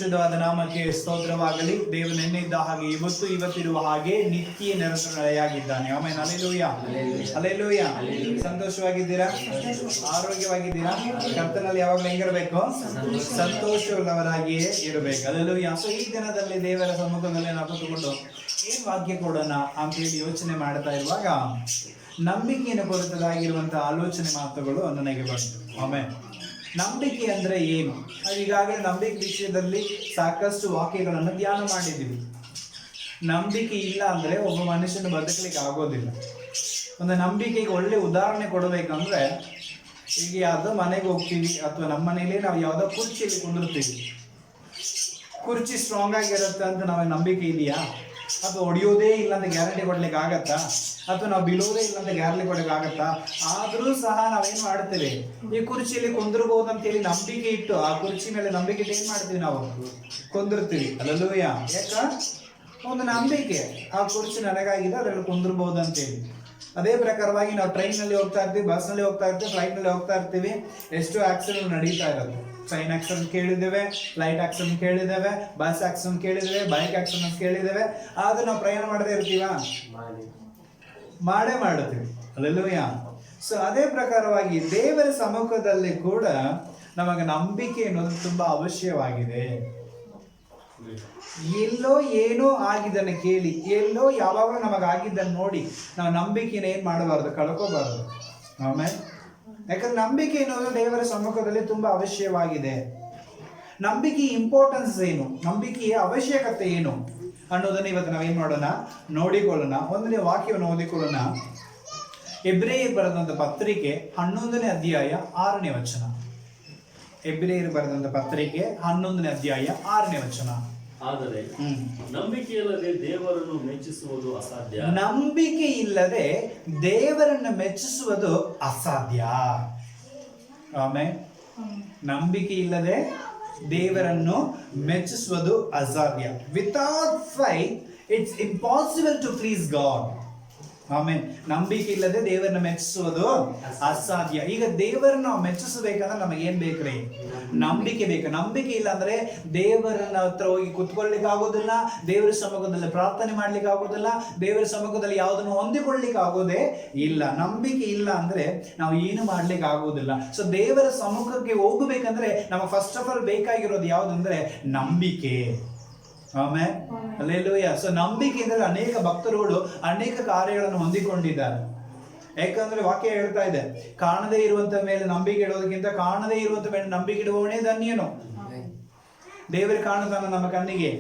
ಪರಿಶುದ್ಧವಾದ ನಾಮಕ್ಕೆ ಸ್ತೋತ್ರವಾಗಲಿ. ದೇವರು ನೆನ್ನೆಯಿದ್ದ ಹಾಗೆ ಇವತ್ತಿರುವ ಹಾಗೆ ನಿತ್ಯ ನಿರಂತರವಾಗಿದ್ದಾನೆ. ಆಮೇಲೆ ಹಲ್ಲೆಲೂಯಾ, ಹಲ್ಲೆಲೂಯಾ. ಸಂತೋಷವಾಗಿದ್ದೀರಾ? ಆರೋಗ್ಯವಾಗಿದ್ದೀರಾ? ಕರ್ತನಲ್ಲಿ ಯಾವಾಗಲೂ ಹೆಂಗಿರಬೇಕು? ಸಂತೋಷವುಳ್ಳವರಾಗಿಯೇ ಇರಬೇಕು. ಹಲ್ಲೆಲೂಯಾ. ಸೊ ಈ ದಿನದಲ್ಲಿ ದೇವರ ಸಮ್ಮುಖದಲ್ಲಿ ನಾವು ಕೂತ್ಕೊಂಡು ಏನ್ ವಾಕ್ಯ ಕೊಡೋಣ ಅಂತ ಹೇಳಿ ಯೋಚನೆ ಮಾಡ್ತಾ ಇರುವಾಗ ನಂಬಿಕೆಯನ್ನು ಕುರಿತದಾಗಿರುವಂತಹ ಆಲೋಚನೆ ಮಾತುಗಳು ನನಗೆ ಬಂತು. ಆಮೇಲೆ ನಂಬಿಕೆ ಅಂದ್ರೆ ಏನು? ಈಗಾಗಲೇ ನಂಬಿಕೆ ವಿಷಯದಲ್ಲಿ ಸಾಕಷ್ಟು ವಾಕ್ಯಗಳನ್ನು ಧ್ಯಾನ ಮಾಡಿದ್ದೀವಿ. ನಂಬಿಕೆ ಇಲ್ಲ ಅಂದ್ರೆ ಒಬ್ಬ ಮನುಷ್ಯನ ಬದುಕಲಿಕ್ಕೆ ಆಗೋದಿಲ್ಲ. ಒಂದು ನಂಬಿಕೆಗೆ ಒಳ್ಳೆ ಉದಾಹರಣೆ ಕೊಡಬೇಕಂದ್ರೆ, ಈಗ ಯಾವುದೋ ಮನೆಗೆ ಹೋಗ್ತೀವಿ ಅಥವಾ ನಮ್ಮ ಮನೇಲಿ ನಾವು ಯಾವುದೋ ಕುರ್ಚಿಯಲ್ಲಿ ಕುಂದಿರ್ತೀವಿ. ಕುರ್ಚಿ ಸ್ಟ್ರಾಂಗ್ ಆಗಿರುತ್ತೆ ಅಂತ ನಮಗೆ ನಂಬಿಕೆ ಇದೆಯಾ? ಅಥವಾ ಹೊಡೆಯೋದೇ ಇಲ್ಲ ಅಂತ ಗ್ಯಾರಂಟಿ ಕೊಡ್ಲಿಕ್ಕೆ ಆಗತ್ತಾ? ಅಥವಾ ನಾವು ಬೀಳೋದೇ ಇಲ್ಲ ಅಂತ ಗ್ಯಾರಂಟಿ ಕೊಡಲಿಕ್ಕೆ ಆಗತ್ತಾ? ಆದ್ರೂ ಸಹ ನಾವೇನ್ ಮಾಡ್ತೇವೆ, ಈ ಕುರ್ಚಿಯಲ್ಲಿ ಕುಂದಿರ್ಬೋದು ಅಂತ ಹೇಳಿ ನಂಬಿಕೆ ಇಟ್ಟು ಆ ಕುರ್ಚಿ ಮೇಲೆ ನಂಬಿಕೆ ಇಟ್ಟು ಏನ್ ಮಾಡ್ತೀವಿ, ನಾವು ಕುಂದಿರ್ತೀವಿ. ಹಲ್ಲೆಲೂಯಾ. ಯಾಕ? ಒಂದು ನಂಬಿಕೆ, ಆ ಕುರ್ಚಿ ನನಗಾಗಿದೆ, ಅದರಲ್ಲಿ ಕುಂದಿರ್ಬೋದು ಅಂತೇಳಿ. ಅದೇ ಪ್ರಕಾರವಾಗಿ ನಾವು ಟ್ರೈನ್ನಲ್ಲಿ ಹೋಗ್ತಾ ಇರ್ತೀವಿ, ಬಸ್ನಲ್ಲಿ ಹೋಗ್ತಾ ಇರ್ತೀವಿ, ಫ್ಲೈಟ್ನಲ್ಲಿ ಹೋಗ್ತಾ ಇರ್ತೀವಿ. ಎಷ್ಟೋ ಆಕ್ಸಿಡೆಂಟ್ ನಡೀತಾ ಇರುತ್ತೆ. ಟ್ರೈನ್ ಆಕ್ಸಿಡೆಂಟ್ ಕೇಳಿದ್ದೇವೆ, ಫ್ಲೈಟ್ ಆಕ್ಸಿಡೆಂಟ್ ಕೇಳಿದ್ದೇವೆ, ಬಸ್ ಆಕ್ಸಿಡೆಂಟ್ ಕೇಳಿದ್ದೇವೆ, ಬೈಕ್ ಆಕ್ಸಿಡೆಂಟ್ ಕೇಳಿದ್ದೇವೆ. ಆದ್ರೂ ನಾವು ಪ್ರಯಾಣ ಮಾಡದೇ ಇರ್ತೀವಾ? ಮಾಡೇ ಮಾಡುತ್ತೀವಿ. ಹಲ್ಲೆಲೂಯಾ. ಸೊ ಅದೇ ಪ್ರಕಾರವಾಗಿ ದೇವರ ಸಮ್ಮುಖದಲ್ಲಿ ಕೂಡ ನಮಗೆ ನಂಬಿಕೆ ಅನ್ನೋದು ತುಂಬಾ ಅವಶ್ಯವಾಗಿದೆ. ಎಲ್ಲೋ ಏನೋ ಆಗಿದ್ದನ್ನು ಕೇಳಿ, ಎಲ್ಲೋ ಯಾವಾಗ ನಮಗಾಗಿದ್ದನ್ನು ನೋಡಿ ನಾವು ನಂಬಿಕೆನ ಏನ್ ಮಾಡಬಾರ್ದು, ಕಳ್ಕೋಬಾರ್ದು. ಆಮೇಲೆ ಯಾಕಂದ್ರೆ ನಂಬಿಕೆ ಅನ್ನೋದು ದೇವರ ಸಮ್ಮುಖದಲ್ಲಿ ತುಂಬಾ ಅವಶ್ಯವಾಗಿದೆ. ನಂಬಿಕೆ ಇಂಪಾರ್ಟೆನ್ಸ್ ಏನು, ನಂಬಿಕೆಯ ಅವಶ್ಯಕತೆ ಏನು ಅನ್ನೋದನ್ನ ಇವತ್ತು ನಾವೇನ್ ಮಾಡೋಣ, ನೋಡಿಕೊಳ್ಳೋಣ. ಒಂದನೇ ವಾಕ್ಯವನ್ನು ಓದಿಕೊಳ್ಳೋಣ. ಎಬ್ರೇಯರು ಬರೆದಂತ ಪತ್ರಿಕೆ 11ನೇ ಅಧ್ಯಾಯ 6ನೇ ವಚನ. ಎಬ್ರೇಯರು ಬರೆದಂತ ಪತ್ರಿಕೆ 11ನೇ ಅಧ್ಯಾಯ 6ನೇ ವಚನ. ಆದರೆ ನಂಬಿಕೆ ಇಲ್ಲದೆ ದೇವರನ್ನು ಮೆಚ್ಚಿಸುವುದು ಅಸಾಧ್ಯ. ನಂಬಿಕೆ ಇಲ್ಲದೆ ದೇವರನ್ನು ಮೆಚ್ಚಿಸುವುದು ಅಸಾಧ್ಯ. ಆಮೇಲೆ ನಂಬಿಕೆ ಇಲ್ಲದೆ ದೇವರನ್ನು ಮೆಚ್ಚಿಸುವುದು ಅಸಾಧ್ಯ. Without faith it's impossible to please God. ಆಮೇಲೆ ನಂಬಿಕೆ ಇಲ್ಲದೆ ದೇವರನ್ನ ಮೆಚ್ಚಿಸುವುದು ಅಸಾಧ್ಯ. ಈಗ ದೇವರನ್ನ ನಾವು ಮೆಚ್ಚಿಸಬೇಕಂದ್ರೆ ನಮಗೆ ಏನ್ ಬೇಕ್ರಿ? ನಂಬಿಕೆ ಬೇಕು. ನಂಬಿಕೆ ಇಲ್ಲ ಅಂದ್ರೆ ದೇವರನ್ನ ಹತ್ರ ಹೋಗಿ ಕುತ್ಕೊಳ್ಲಿಕ್ಕೆ ಆಗೋದಿಲ್ಲ, ದೇವರ ಸಮ್ಮುಖದಲ್ಲಿ ಪ್ರಾರ್ಥನೆ ಮಾಡ್ಲಿಕ್ಕೆ ಆಗೋದಿಲ್ಲ, ದೇವರ ಸಮ್ಮುಖದಲ್ಲಿ ಯಾವುದನ್ನು ಹೊಂದಿಕೊಳ್ಳಿಕ್ಕೆ ಆಗೋದೇ ಇಲ್ಲ. ನಂಬಿಕೆ ಇಲ್ಲ ಅಂದ್ರೆ ನಾವು ಏನು ಮಾಡ್ಲಿಕ್ಕೆ ಆಗೋದಿಲ್ಲ. ಸೊ ದೇವರ ಸಮ್ಮುಖಕ್ಕೆ ಹೋಗಬೇಕಂದ್ರೆ ನಮಗೆ ಫಸ್ಟ್ ಆಫ್ ಆಲ್ ಬೇಕಾಗಿರೋದು ಯಾವುದಂದ್ರೆ ನಂಬಿಕೆ. ಆಮೇಲೆ ಹಲ್ಲೆಲೂಯಾ. ಸೊ ನಂಬಿಕೆ ಅಂದ್ರೆ ಅನೇಕ ಭಕ್ತರುಗಳು ಅನೇಕ ಕಾರ್ಯಗಳನ್ನು ಹೊಂದಿಕೊಂಡಿದ್ದಾರೆ. ಯಾಕಂದ್ರೆ ವಾಕ್ಯ ಹೇಳ್ತಾ ಇದೆ, ಕಾಣದೇ ಇರುವಂತ ಮೇಲೆ ನಂಬಿಕೆ ಇಡೋದಕ್ಕಿಂತ ಕಾಣದೇ ಇರುವಂತ ಮೇಲೆ ನಂಬಿಕೆ ಇಡುವವನೇ ಧನ್ಯನು. ದೇವರು ಕಾಣುತ್ತಾನ ನಮ್ಮ ಕಣ್ಣಿಗೆ,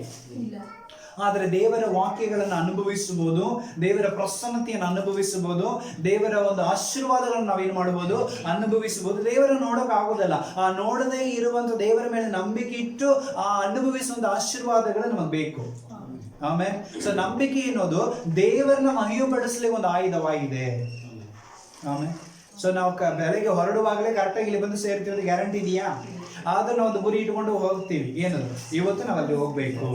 ಆದರೆ ದೇವರ ವಾಕ್ಯಗಳನ್ನು ಅನುಭವಿಸಬಹುದು, ದೇವರ ಪ್ರಸನ್ನತೆಯನ್ನು ಅನುಭವಿಸಬಹುದು, ದೇವರ ಒಂದು ಆಶೀರ್ವಾದಗಳನ್ನು ನಾವೇನು ಮಾಡಬಹುದು, ಅನುಭವಿಸಬಹುದು. ದೇವರ ನೋಡೋಕೆ ಆಗೋದಲ್ಲ. ಆ ನೋಡದೇ ಇರುವಂತ ದೇವರ ಮೇಲೆ ನಂಬಿಕೆ ಇಟ್ಟು ಆ ಅನುಭವಿಸುವಂತ ಆಶೀರ್ವಾದಗಳು ನಮಗೆ ಬೇಕು. ಆಮೇಲೆ ಸೊ ನಂಬಿಕೆ ಅನ್ನೋದು ದೇವರನ್ನ ಮಹಿಮೆಪಡಿಸಲಿಕ್ಕೆ ಒಂದು ಆಯುಧವಾಗಿದೆ. ಆಮೇಲೆ ಸೊ ನಾವು ಬೆಳಗ್ಗೆ ಹೊರಡುವಾಗಲೇ ಕರೆಕ್ಟಾಗಿ ಇಲ್ಲಿ ಬಂದು ಸೇರ್ತೀವಿ ಅಂತ ಗ್ಯಾರಂಟಿ ಇದೆಯಾ? ಆದ್ರೆ ನಾವು ಒಂದು ಗುರಿ ಇಟ್ಕೊಂಡು ಹೋಗ್ತೀವಿ, ಏನದು, ಇವತ್ತು ನಾವು ಅಲ್ಲಿ ಹೋಗ್ಬೇಕು.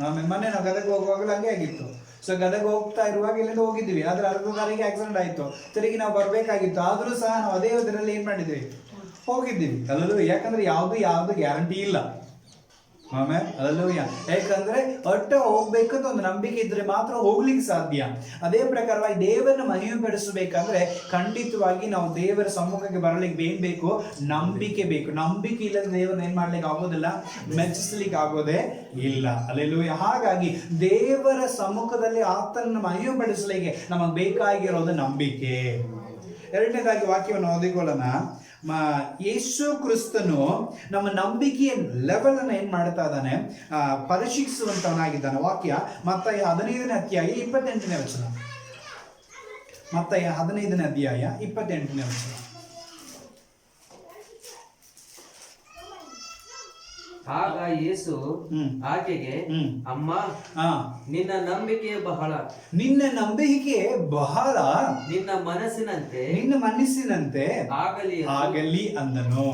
ಆಮೇಲೆ ಮೊನ್ನೆ ನಾವು ಗದಗ ಹೋಗುವಾಗಲೂ ಹಂಗೆ ಆಗಿತ್ತು. ಸೊ ಗದಗ ಹೋಗ್ತಾ ಇರುವಾಗ ಇಲ್ಲಿಂದ ಹೋಗಿದ್ವಿ, ಆದ್ರೆ ಅರ್ಧ ದಾರಿಗೆ ಆಕ್ಸಿಡೆಂಟ್ ಆಯ್ತು, ತಿರುಗಿ ನಾವು ಬರ್ಬೇಕಾಗಿತ್ತು. ಆದ್ರೂ ಸಹ ನಾವು ಅದೇ ಇದರಲ್ಲಿ ಏನ್ ಮಾಡಿದ್ವಿ, ಹೋಗಿದ್ದೀವಿ. ಅಲ್ಲೂ ಯಾಕಂದ್ರೆ ಯಾವ್ದು ಗ್ಯಾರಂಟಿ ಇಲ್ಲ. ಆಮೇಲೆ ಅಲ್ಲೂ ಯಾಕಂದ್ರೆ ಒಟ್ಟು ಹೋಗ್ಬೇಕಂತ ಒಂದು ನಂಬಿಕೆ ಇದ್ರೆ ಮಾತ್ರ ಹೋಗ್ಲಿಕ್ಕೆ ಸಾಧ್ಯ. ಅದೇ ಪ್ರಕಾರವಾಗಿ ದೇವರನ್ನ ಮಹಿಮೆ ಪಡಿಸಬೇಕಂದ್ರೆ ಖಂಡಿತವಾಗಿ ನಾವು ದೇವರ ಸಮ್ಮುಖಕ್ಕೆ ಬರಲಿಕ್ಕೆ ಏನ್ ಬೇಕು, ನಂಬಿಕೆ ಬೇಕು. ನಂಬಿಕೆ ಇಲ್ಲದ ದೇವರನ್ನ ಏನ್ ಮಾಡ್ಲಿಕ್ಕೆ ಆಗೋದಿಲ್ಲ, ಮೆಚ್ಚಿಸ್ಲಿಕ್ಕೆ ಆಗೋದೇ ಇಲ್ಲ. ಹಲ್ಲೆಲೂಯಾ. ಹಾಗಾಗಿ ದೇವರ ಸಮ್ಮುಖದಲ್ಲಿ ಆತನನ್ನು ಮಹಿಮೆ ಪಡಿಸಲಿಕ್ಕೆ ನಮಗೆ ಬೇಕಾಗಿರೋದು ನಂಬಿಕೆ. ಎರಡನೇದಾಗಿ ವಾಕ್ಯವನ್ನು ಓದಿಕೊಳ್ಳೋಣ. ಯೇಸು ಕ್ರಿಸ್ತನು ನಮ್ಮ ನಂಬಿಕೆಯ ಲೆವೆಲ್ ಅನ್ನು ಏನ್ ಮಾಡ್ತಾ ಇದ್ದಾನೆ, ಪರೀಕ್ಷಿಸುವಂತವನಾಗಿದ್ದಾನೆ. ವಾಕ್ಯ ಮತ್ತಾಯ 15ನೇ ಅಧ್ಯಾಯ 28ನೇ ವಚನ. ಮತ್ತಾಯ 15ನೇ ಅಧ್ಯಾಯ 28ನೇ ವಚನ. ಆಗ ಯೇಸು ಆಕೆಗೆ, ಅಮ್ಮ, ನಿನ್ನ ನಂಬಿಕೆ ಬಹಳ, ನಿನ್ನ ನಂಬಿಕೆ ಬಹಳ, ನಿನ್ನ ಮನಸ್ಸಿನಂತೆ ಆಗಲಿ ಅಂದನು.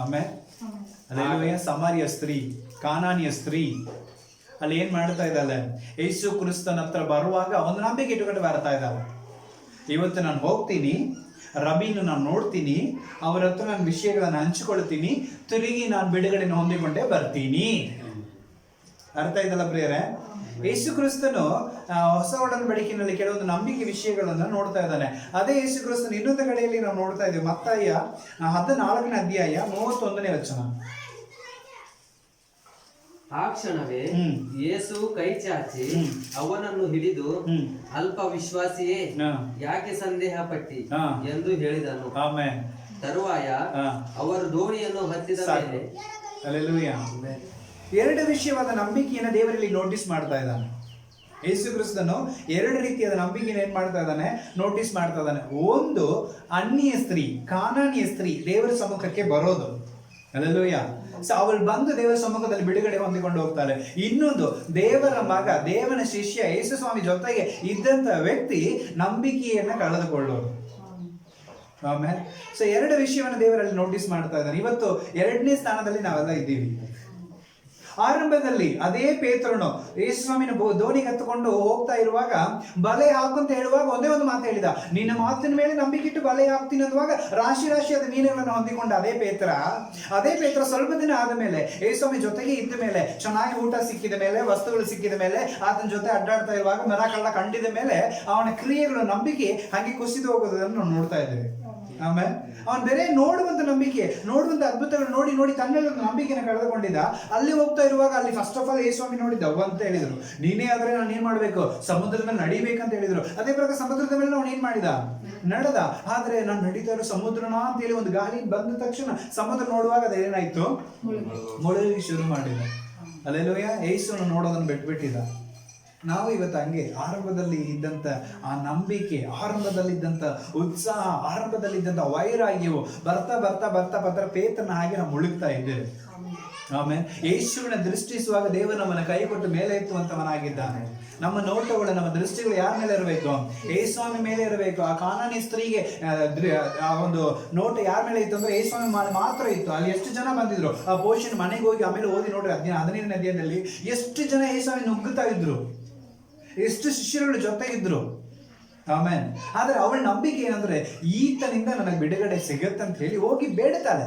ಆಮೇಲೆ ಸಮಾರಿಯ ಸ್ತ್ರೀ, ಕಾನಾನಿಯ ಸ್ತ್ರೀ ಅಲ್ಲಿ ಏನ್ ಮಾಡ್ತಾ ಇದ್ದಾಳೆ, ಯೇಸು ಕ್ರಿಸ್ತನ ಹತ್ರ ಬರುವಾಗ ಒಂದು ನಂಬಿಕೆ ಇಟ್ಟುಕೊಂಡು ಬರ್ತಾ ಇದ್ದಾಳೆ. ಇವತ್ತು ನಾನು ಹೋಗ್ತೀನಿ, ರಬಿನ ನಾನು ನೋಡ್ತೀನಿ, ಅವರ ಹತ್ರ ನನ್ನ ವಿಷಯಗಳನ್ನು ಹಂಚಿಕೊಳ್ತೀನಿ, ತಿರುಗಿ ನಾನು ಬಿಡುಗಡೆನ ಹೊಂದಿಕೊಂಡೇ ಬರ್ತೀನಿ. ಅರ್ಥ ಆಯ್ತಲ್ಲ ಪ್ರಿಯರೇ? ಯೇಸು ಕ್ರಿಸ್ತನು ಹೊಸ ಒಡಂಬಡಿಕೆಯಲ್ಲಿ ಕೆಲವೊಂದು ನಂಬಿಕೆ ವಿಷಯಗಳನ್ನು ನೋಡ್ತಾ ಇದ್ದಾನೆ. ಅದೇ ಯೇಸು ಕ್ರಿಸ್ತನು ಇನ್ನೊಂದು ಕಡೆಯಲ್ಲಿ ನಾವು ನೋಡ್ತಾ ಇದ್ದೇವೆ. ಮತ್ತಾಯ 14ನೇ ಅಧ್ಯಾಯ 31ನೇ ವಚನ. ಆ ಕ್ಷಣವೇ ಯೇಸು ಕೈ ಚಾಚಿ ಅವನನ್ನು ಹಿಡಿದು, ಅಲ್ಪ ವಿಶ್ವಾಸಿಯೇ, ಯಾಕೆ ಸಂದೇಹ ಪಟ್ಟಿ ಎಂದು ಹೇಳಿದನು. ತರುವಾಯ ಅವರು ದೋಣಿಯನ್ನು ಹತ್ತಿದ ಮೇಲೆ. ಹಲ್ಲೆಲೂಯಾ. ಎರಡು ವಿಷಯವಾದ ನಂಬಿಕೆಯನ್ನು ದೇವರಲ್ಲಿ ನೋಟಿಸ್ ಮಾಡ್ತಾ ಇದ್ದಾನೆ ಯೇಸು ಕ್ರಿಸ್ತನು. ಎರಡು ರೀತಿಯಾದ ನಂಬಿಕೆಯನ್ನು ಏನ್ ಮಾಡ್ತಾ ಇದ್ದಾನೆ? ನೋಟಿಸ್ ಮಾಡ್ತಾ ಇದ್ದಾನೆ. ಒಂದು, ಅನ್ಯ ಸ್ತ್ರೀ, ಕಾನಾನಿಯ ಸ್ತ್ರೀ ದೇವರ ಸಮ್ಮುಖಕ್ಕೆ ಬರೋದು. ಹಲ್ಲೆಲೂಯಾ. ಅವಳು ಬಂದು ದೇವರ ಸಮ್ಮುಖದಲ್ಲಿ ಬಿಡುಗಡೆ ಹೊಂದಿಕೊಂಡು ಹೋಗ್ತಾಳೆ. ಇನ್ನೊಂದು, ದೇವರ ಮಗ, ದೇವನ ಶಿಷ್ಯ ಯೇಸು ಸ್ವಾಮಿ ಜೊತೆಗೆ ಇದ್ದಂತ ವ್ಯಕ್ತಿ ನಂಬಿಕೆಯನ್ನ ಕಳೆದುಕೊಳ್ಳೋದು. ಆಮೇಲೆ ಎರಡು ವಿಷಯವನ್ನು ದೇವರಲ್ಲಿ ನೋಟಿಸ್ ಮಾಡ್ತಾ ಇದ್ದಾನೆ. ಇವತ್ತು 2ನೇ ಸ್ಥಾನದಲ್ಲಿ ನಾವೆಲ್ಲ ಇದ್ದೀವಿ. ಆರಂಭದಲ್ಲಿ ಅದೇ ಪೇತ್ರನು ಯೇಸು ಸ್ವಾಮಿನ ದೋಣಿಗೆ ಹತ್ತುಕೊಂಡು ಹೋಗ್ತಾ ಇರುವಾಗ ಬಲೆ ಹಾಕಂತ ಹೇಳುವಾಗ ಒಂದೇ ಒಂದು ಮಾತು ಹೇಳಿದ, ನಿನ್ನ ಮಾತಿನ ಮೇಲೆ ನಂಬಿಕೆ ಇಟ್ಟು ಬಲೆ ಹಾಕ್ತೀನಿ ಅನ್ನುವಾಗ ರಾಶಿ ರಾಶಿಯಾದ ಮೀನುಗಳನ್ನು ಹೊಂದಿಕೊಂಡ ಅದೇ ಪೇತ್ರ ಸ್ವಲ್ಪ ದಿನ ಆದ ಮೇಲೆ ಯೇಸು ಸ್ವಾಮಿ ಜೊತೆಗೆ ಇದ್ದ ಮೇಲೆ, ಚೆನ್ನಾಗಿ ಊಟ ಸಿಕ್ಕಿದ ಮೇಲೆ, ವಸ್ತುಗಳು ಸಿಕ್ಕಿದ ಮೇಲೆ, ಆತನ ಜೊತೆ ಅಡ್ಡಾಡ್ತಾ ಇರುವಾಗ, ಮರಕಳ್ಳ ಕಂಡಿದ ಮೇಲೆ ಅವನ ಕ್ರಿಯೆಗಳು, ನಂಬಿಕೆ ಹಾಗೆ ಕುಸಿದು ಹೋಗೋದನ್ನು ನಾವು ನೋಡ್ತಾ ಇದ್ದೇವೆ. ಆಮೇಲೆ ಅವನು ಬೇರೆ ನೋಡುವಂತ ನಂಬಿಕೆ, ನೋಡುವಂತ ಅದ್ಭುತಗಳು ನೋಡಿ ನೋಡಿ ತನ್ನಲ್ಲಿ ಒಂದು ನಂಬಿಕೆಯನ್ನು ಕಳೆದುಕೊಂಡಿದ್ದ. ಅಲ್ಲಿ ಹೋಗ್ತಾ ಇರುವಾಗ ಅಲ್ಲಿ ಫಸ್ಟ್ ಆಫ್ ಆಲ್ ಯೇಸು ಸ್ವಾಮಿ ನೋಡಿದ್ದ ಅಂತ ಹೇಳಿದ್ರು, ನೀನೇ ಆದ್ರೆ ನಾನು ಏನ್ ಮಾಡ್ಬೇಕು? ಸಮುದ್ರದ ಮೇಲೆ ನಡಿಬೇಕಂತ ಹೇಳಿದ್ರು. ಅದೇ ಪ್ರಕಾರ ಸಮುದ್ರದ ಮೇಲೆ ನಾವು ಏನ್ ಮಾಡಿದ? ನಡೆದ. ಆದ್ರೆ ನಾನು ನಡೀತಾ ಇರೋ ಸಮುದ್ರನ ಅಂತ ಹೇಳಿ ಒಂದು ಗಾಳಿ ಬಂದ ತಕ್ಷಣ ಸಮುದ್ರ ನೋಡುವಾಗ ಅದೇನಾಯ್ತು? ಮುಳುಗಲಿಕ್ಕೆ ಶುರು ಮಾಡಿದ. ಹಲ್ಲೆಲೂಯಾ. ಯೇಸುವನ್ನು ನೋಡೋದನ್ನು ಬಿಟ್ಬಿಟ್ಟಿದ. ನಾವು ಇವತ್ತು ಹಂಗೆ ಆರಂಭದಲ್ಲಿ ಇದ್ದಂಥ ಆ ನಂಬಿಕೆ, ಆರಂಭದಲ್ಲಿದ್ದಂಥ ಉತ್ಸಾಹ, ಆರಂಭದಲ್ಲಿದ್ದಂಥ ವೈರಾಗ್ಯವು ಬರ್ತಾ ಬರ್ತಾ ಬರ್ತಾ ಬರ್ತಾ ಪೇತ್ರನ ಹಾಗೆ ನಾವು ಮುಳುಗ್ತಾ ಇದ್ದೇವೆ. ಆಮೇಲೆ ಯೇಸುವಿನ ದೃಷ್ಟಿಸುವಾಗ ದೇವರು ನಮ್ಮನ್ನು ಕೈ ಕೊಟ್ಟು ಮೇಲೆ ಎತ್ತುವಂತವನಾಗಿದ್ದಾನೆ. ನಮ್ಮ ನೋಟಗಳು, ನಮ್ಮ ದೃಷ್ಟಿಗಳು ಯಾರ ಮೇಲೆ ಇರಬೇಕು? ಯೇಸುಸ್ವಾಮಿ ಮೇಲೆ ಇರಬೇಕು. ಆ ಕಾನಾನಿ ಸ್ತ್ರೀಗೆ ಆ ಒಂದು ನೋಟ ಯಾರ ಮೇಲೆ ಇತ್ತು ಅಂದ್ರೆ ಯೇಸುಸ್ವಾಮಿ ಮಾತ್ರ ಇತ್ತು. ಅಲ್ಲಿ ಎಷ್ಟು ಜನ ಬಂದಿದ್ರು? ಆ ಪೋಷನ್ ಮನೆಗೆ ಹೋಗಿ ಆಮೇಲೆ ಓದಿ ನೋಡ್ರಿ 15ನೇ ಅಧ್ಯಾಯದಲ್ಲಿ ಎಷ್ಟು ಜನ ಯೇಸುಸ್ವಾಮಿ ನುಗ್ಗುತ್ತಾ ಇದ್ರು, ಎಷ್ಟು ಶಿಷ್ಯರುಗಳು ಜೊತೆಗಿದ್ರು. ಆಮೇಲೆ ಆದ್ರೆ ಅವಳ ನಂಬಿಕೆ ಏನಂದ್ರೆ ಈತನಿಂದ ನನಗೆ ಬಿಡುಗಡೆ ಸಿಗತ್ತೆ ಅಂತ ಹೇಳಿ ಹೋಗಿ ಬೇಡ್ತಾಳೆ.